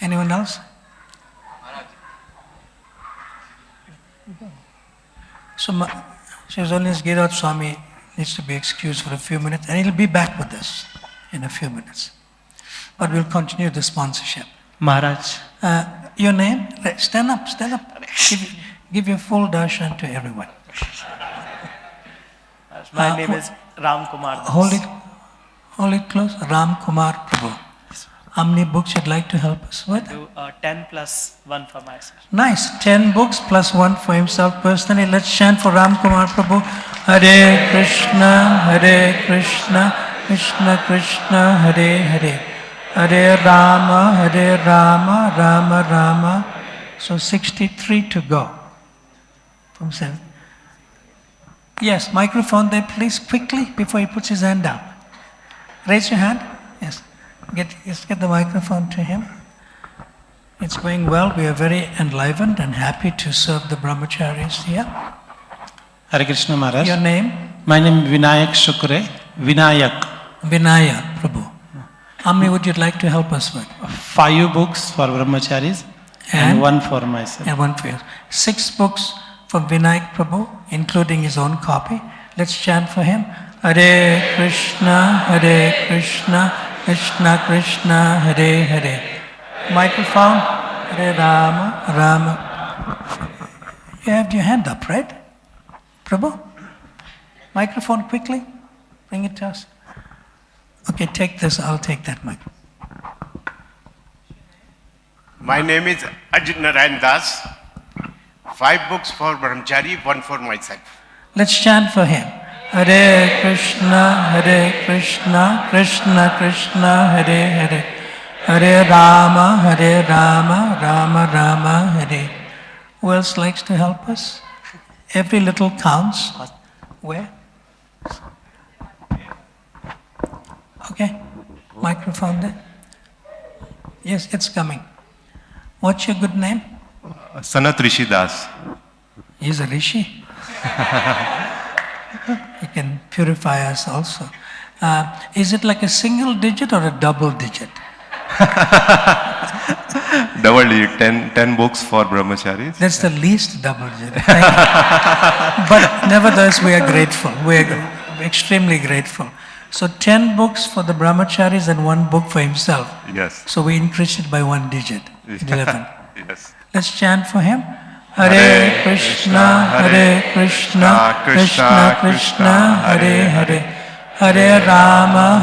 Anyone else? So His Holiness Giriraj Swami needs to be excused for a few minutes, and he'll be back with us in a few minutes. But we'll continue the sponsorship. Maharaj. Your name? Stand up. Give your full darshan to everyone. My name is Ram Kumar. Hold it close. Ram Kumar Prabhu. How many books you'd like to help us with? 10 plus 1 for myself. Nice. 10 books plus 1 for himself personally. Let's chant for Ram Kumar Prabhu. Hare Krishna, Krishna Krishna, Hare Hare, Hare Rama, Rama Rama. So 63 to go. From 7. Yes, microphone there please, quickly, before he puts his hand down. Raise your hand. Yes. Get the microphone to him. It's going well. We are very enlivened and happy to serve the brahmacharis here. Hare Krishna Maharaj. Your name? My name is Vinayak Shukre. Vinayak Prabhu. How many would you like to help us with? 5 books for brahmacharis and 1 for myself. And 1 for you. 6 books from Vinayak Prabhu, including his own copy. Let's chant for him. Hare Krishna, Krishna Krishna, Hare Hare. Microphone. Hare Rama. You have your hand up, right? Prabhu? Microphone quickly. Bring it to us. Okay, take this, I'll take that mic. My name is Ajit Narayan Das. 5 books for Brahmachari, 1 for myself. Let's chant for him. Hare Krishna, Krishna Krishna, Hare Hare. Hare Rama, Rama Rama, Hare. Who else likes to help us? Every little counts. Where? Okay, microphone there. Yes, it's coming. What's your good name? Sanat Rishi Das. He's a rishi. He can purify us also. Is it like a single digit or a double digit? Double digit, 10 books for brahmacharis. That's the least double digit. Thank you. But nevertheless, we are grateful. We are extremely grateful. So 10 books for the brahmacharis and 1 book for himself. Yes. So we increased it by 1 digit, 11. Yes. Let's chant for him. Hare Krishna, Krishna Krishna, Hare Hare. Hare Rama,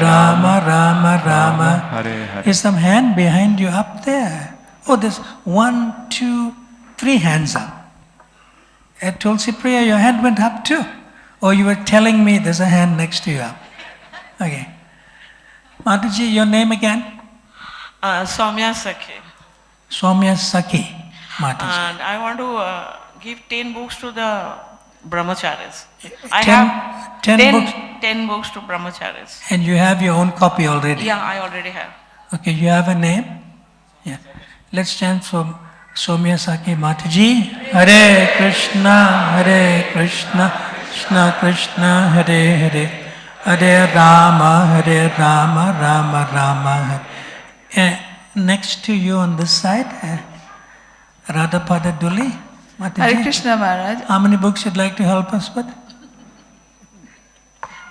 Rama Rama. Hare Hare. Is some hand behind you up there? Oh, there's 1, 2, 3 hands up. At Tulsi Priya, your hand went up too. Oh, you were telling me there's a hand next to you up. Okay. Mataji, your name again? Soumya Sakhi. Soumya Sakhi, Mataji. And I want to give 10 books to the brahmacharis. I have 10 books? 10 books to brahmacharis. And you have your own copy already? Yeah, I already have. Okay, you have a name? Yeah. Let's chant for Soumya Sakhi Mataji. Hare Krishna, Krishna Krishna, Hare Hare. Hare Rama, Rama Rama. Next to you on this side, Radhapada Duli. Mataji. Hare Krishna Maharaj. How many books you'd like to help us with?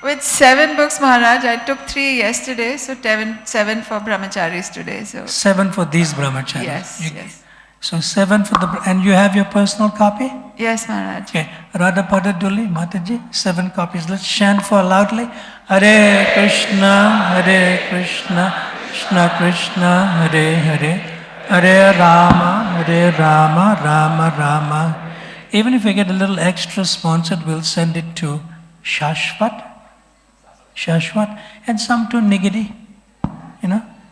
With 7 books, Maharaj. I took 3 yesterday, so 7 for brahmacharis today. So 7 for these brahmacharis. Yes, yes. So 7 for the, and you have your personal copy? Yes, Maharaj. Okay. Radhapada Duli, Mataji, 7 copies. Let's chant for loudly. Hare Krishna, Krishna Krishna, Hare Hare. Hare Rama, Rama Rama. Even if we get a little extra sponsored, we'll send it to Shashwat, and some to Nigiri,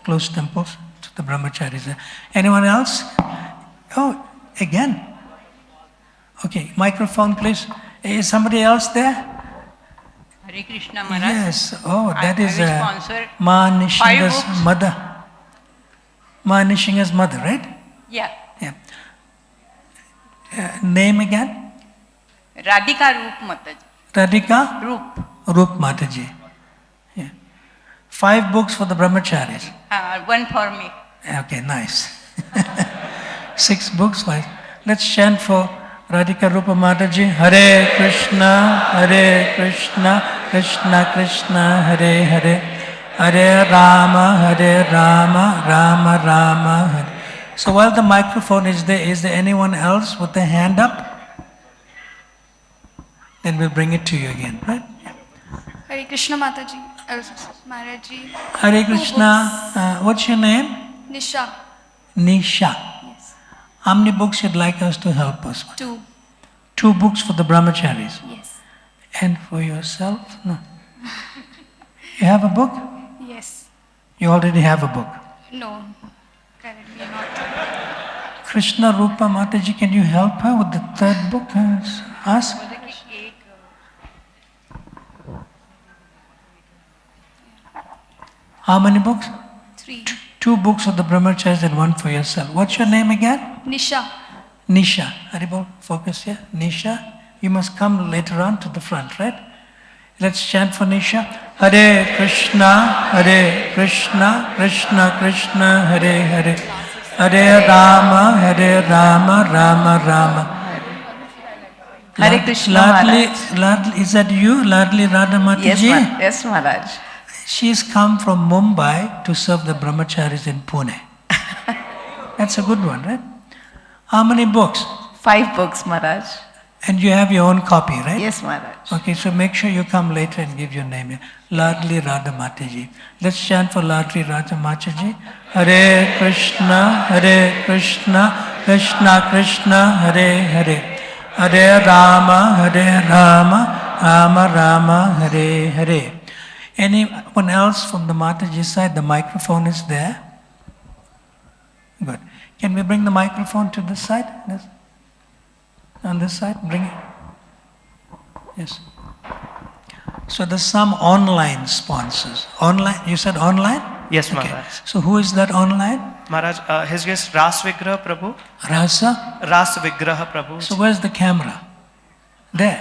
close temples, to the brahmacharis. Anyone else? Oh, again. Okay, microphone please. Is somebody else there? Hare Krishna Maharaj. Yes, oh, that is I will sponsor Ma 5 Nishinga's books. mother. Ma Nishinga's mother, right? Yeah. Yeah. Name again? Radhika Roop Mataji. Radhika? Roop. Mataji. Yeah. 5 books for the brahmacharis. 1 for me. Okay, nice. 6 books. Let's chant for Radhika Rupa Mataji. Hare Krishna, Krishna Krishna, Hare Hare. Hare Rama, Rama Rama, Hare. So while the microphone is there anyone else with the hand up? Then we'll bring it to you again, right? Hare Krishna Mataji. Maharaji. Hare Krishna. What's your name? Nisha. Nisha. Yes. How many books you'd like us to help us with? 2. 2 books for the brahmacharis? Yes. And for yourself? No. You have a book? Yes. You already have a book. No. Currently not. Krishna Rupa Mataji, can you help her with the 3rd book? Ask. How many books? 3. 2 books for the brahmacharis and 1 for yourself. What's your name again? Nisha. Nisha. Haribol, focus here. Nisha. You must come later on to the front, right? Let's chant for Nisha. Hare Krishna, Krishna Krishna, Hare Hare. Hare Rama, Rama Rama. Hare Krishna Ladli, is that you, Ladli Radha Mataji? Yes, Maharaj. She's come from Mumbai to serve the brahmacharis in Pune. That's a good one, right? How many books? 5 books, Maharaj. And you have your own copy, right? Yes, Maharaj. Okay, so make sure you come later and give your name here. Ladli Radha Mataji. Let's chant for Ladli Radha Mataji. Hare Krishna, Krishna Krishna, Hare Hare. Hare Rama, Rama Rama, Hare Hare. Anyone else from the Mataji side? The microphone is there. Good. Can we bring the microphone to this side? Yes. On this side, bring it. Yes. So there's some online sponsors. Online, you said online? Yes, Okay. Maharaj. So who is that online? Maharaj, His Grace Ras Vigraha Prabhu. Rasa? Ras Vigraha Prabhu. So where's the camera? There.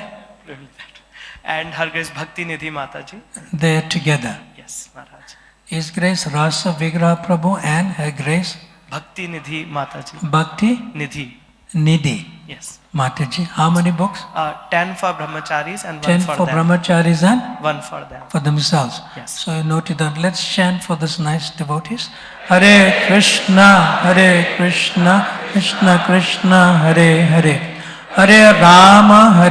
And Her Grace Bhakti Nidhi Mataji. They're together. Yes, Maharaj. His Grace Rasa Vigraha Prabhu and Her Grace Bhakti Nidhi Mataji. Bhakti Nidhi. Nidhi Yes. Mataji. How many books? 10 for brahmacharis and 10 1 for for them. brahmacharis and? 1 for them. For themselves. Yes. So you note it down. Let's chant for this nice devotees. Hare Krishna, Krishna Krishna, Hare Hare. Hare Rama,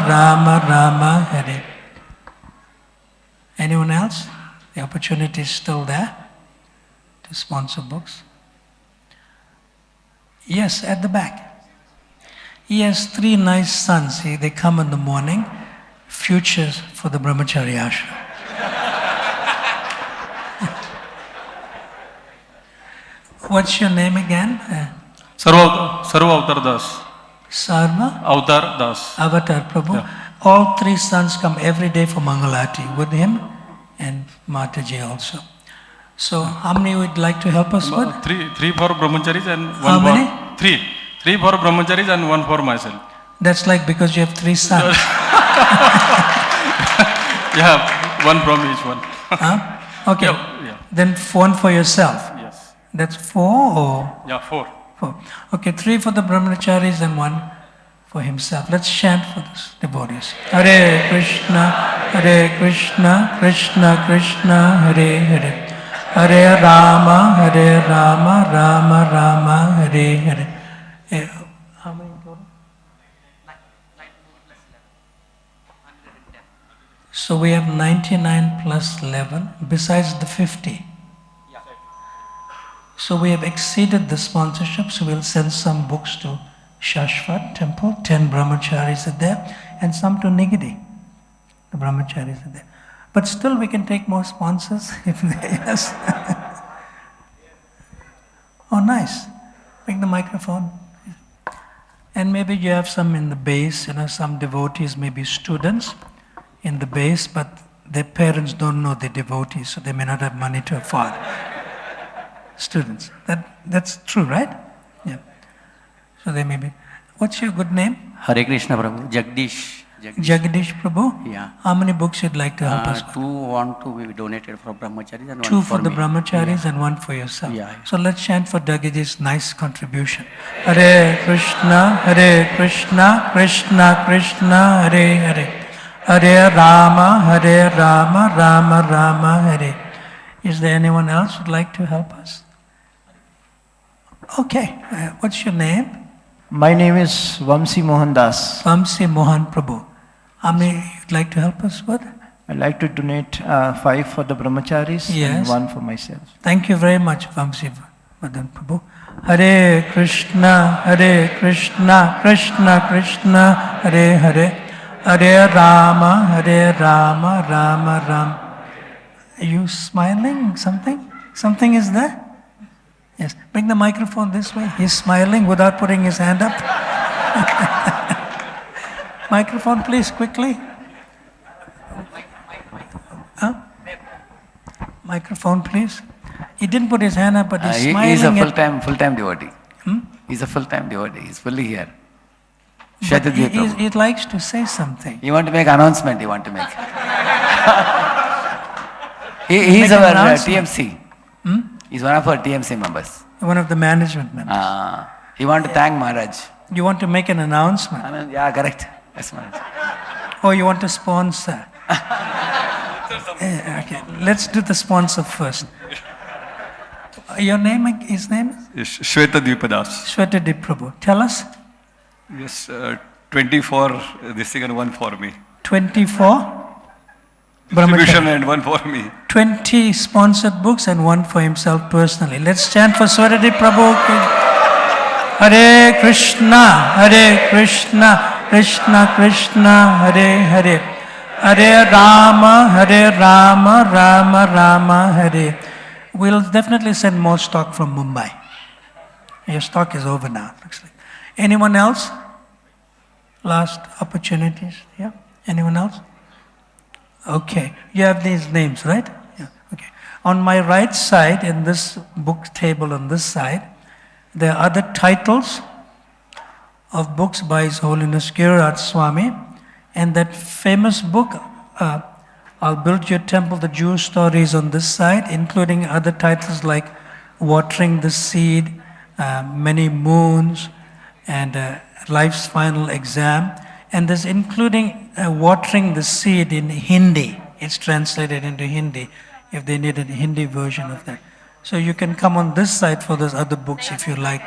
Rama Rama, Hare. Anyone else? The opportunity is still there to sponsor books. Yes, at the back. He has 3 nice sons. They come in the morning, futures for the brahmachari ashram. What's your name again? Sarva Avatar Das. Sarva? Avatar Das. Avatar Prabhu. Yeah. All 3 sons come every day for Mangalati with him and Mataji also. So how many would like to help us with? Three for brahmacharis and How one many? for three for brahmacharis and 1 for myself. That's like because you have 3 sons. Yeah, 1 from each one. Huh? Okay. Yeah. Then 1 for yourself. Yes. That's 4 or? Yeah, 4. 4. Okay, 3 for the brahmacharis and 1 for himself. Let's chant for this devotees. Hare Krishna, Krishna Krishna, Hare Hare. Hare Rama, Rama Rama, Hare Hare. How many total? So we have 99 plus 11, besides the 50. So we have exceeded the sponsorship, so we'll send some books to Shashvat temple, 10 brahmacharis are there, and some to Nigidi. The brahmacharis are there. But still we can take more sponsors if they, yes. Oh, nice. Bring the microphone. And maybe you have some in the base, some devotees, maybe students in the base, but their parents don't know they're devotees, so they may not have money to afford. Students. That's true, right? Yeah. So they may be. What's your good name? Hare Krishna Prabhu. Jagdish. Jagdish Prabhu? Yeah. How many books you'd like to help us with? 2 want to be donated for brahmacharis and 2 1 for the me. brahmacharis Yeah. and 1 for yourself. Yeah. So let's chant for Jagdish's nice contribution. Hare Krishna, Krishna Krishna, Hare Hare. Hare Rama, Rama Rama, Hare. Is there anyone else who'd like to help us? Okay. What's your name? My name is Vamsi Mohan Das. Vamsi Mohan Prabhu. How many you'd like to help us with? I'd like to donate 5 for the brahmacharis and Yes. 1 for myself. Thank you very much, Vamsi Madan Prabhu. Hare Krishna, Krishna Krishna, Hare Hare. Hare Rama, Rama Rama. Are you smiling? Something is there? Yes. Bring the microphone this way. He's smiling without putting his hand up. Microphone, please, quickly. Huh? Microphone, please. He didn't put his hand up, but he's smiling. He's a at- full-time devotee. He's a full-time devotee. He's fully here. Shwetadvi Prabhu. He likes to say something. You want to make announcement, you want to make. Make He's an our announcement. TMC. He's one of our TMC members. One of the management members. He want to thank Maharaj. You want to make an announcement? Yeah, correct. Yes, Maharaj. Or you want to sponsor? Okay, let's do the sponsor first. Your name, his name? Shwetadvi Das. Shwetadvi Prabhu. Tell us. Yes, 20 for this thing and 1 for me. 20 for Distribution Brahmachari. and 1 for me. 20 sponsored books and 1 for himself personally. Let's chant for Swaradi Prabhu. Hare Krishna, Krishna Krishna, Hare Hare. Hare Rama, Rama Rama, Hare. We'll definitely send more stock from Mumbai. Your stock is over now, looks like. Anyone else? Last opportunities? Yeah? Anyone else? Okay. You have these names, right? Yeah. Okay. On my right side, in this book table on this side, there are other titles of books by His Holiness Giriraj Swami, and that famous book, I'll Build Your Temple, the Jewish Stories on this side, including other titles like Watering the Seed, Many Moons, and Life's Final Exam. And there's including Watering the Seed in Hindi. It's translated into Hindi, if they need a Hindi version of that. So you can come on this side for those other books if you like.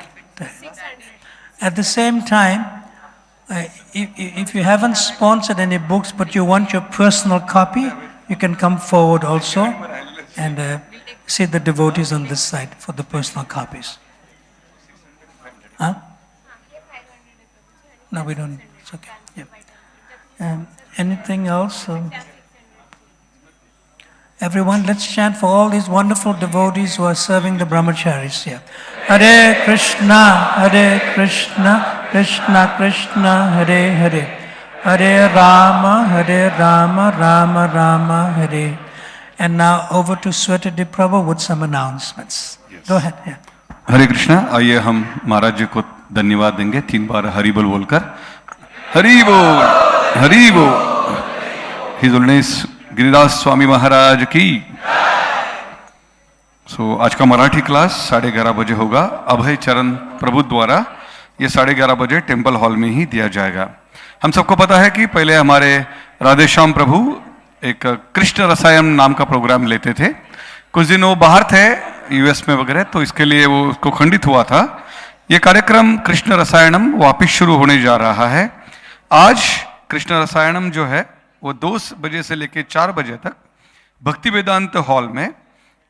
At the same time, if you haven't sponsored any books but you want your personal copy, you can come forward also and see the devotees on this side for the personal copies. Huh? No, we don't. It's okay. Yeah. Anything else? Everyone, let's chant for all these wonderful devotees who are serving the brahmacharis here. Hare Krishna, Krishna Krishna, Hare Hare. Hare Rama, Rama Rama, Hare. And now over to Swetadi Prabhu with some announcements. Yes. Go ahead. Yeah. हरे कृष्णा. आइए हम महाराज जी को धन्यवाद देंगे 3 बार हरि बोल बोलकर. हरि बोल, हरि बोल. His holiness Giriraj Swami Maharaj की. आज का मराठी क्लास 11:30 बजे होगा. अभय चरण प्रभु द्वारा ये 11:30 बजे टेम्पल हॉल में ही दिया जाएगा. हम सबको पता है कि पहले हमारे राधेश्याम प्रभु एक कृष्ण रसायन नाम का प्रोग्राम लेते थे. कुछ दिन वो बाहर थे यूएस में वगैरह, तो इसके लिए वो उसको खंडित हुआ था. ये कार्यक्रम कृष्ण रसायनम वापस शुरू होने जा रहा है. आज कृष्ण रसायनम जो है वो 2 बजे से लेकर 4 बजे तक भक्ति वेदांत हॉल में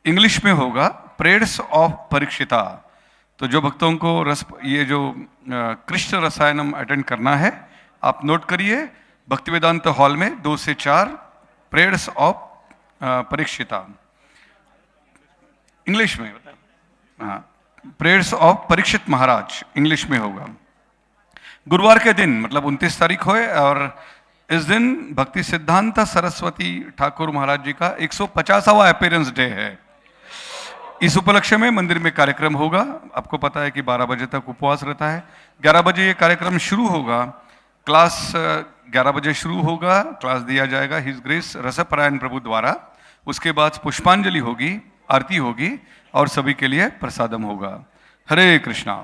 इंग्लिश में होगा. प्रेयर्स ऑफ परीक्षिता. तो जो भक्तों को ये जो कृष्ण रसायनम अटेंड करना है, आप नोट करिए. भक्ति वेदांत हॉल में 2 से 4 प्रेयर्स ऑफ परीक्षिता इंग्लिश में. हाँ, prayers of Parikshit Maharaj English में होगा. गुरुवार के दिन मतलब 29 तारीख हो, और इस दिन भक्ति सिद्धांत सरस्वती ठाकुर महाराज जी का 150वां अपीयरेंस डे है. इस उपलक्ष्य में मंदिर में कार्यक्रम होगा. आपको पता है कि 12 बजे तक उपवास रहता है. 11 बजे ये कार्यक्रम शुरू होगा. क्लास 11 बजे शुरू होगा. क्लास दिया जाएगा हिज ग्रेस रसपरायण प्रभु द्वारा. उसके बाद पुष्पांजलि होगी, आरती होगी और सभी के लिए प्रसादम होगा. हरे कृष्णा.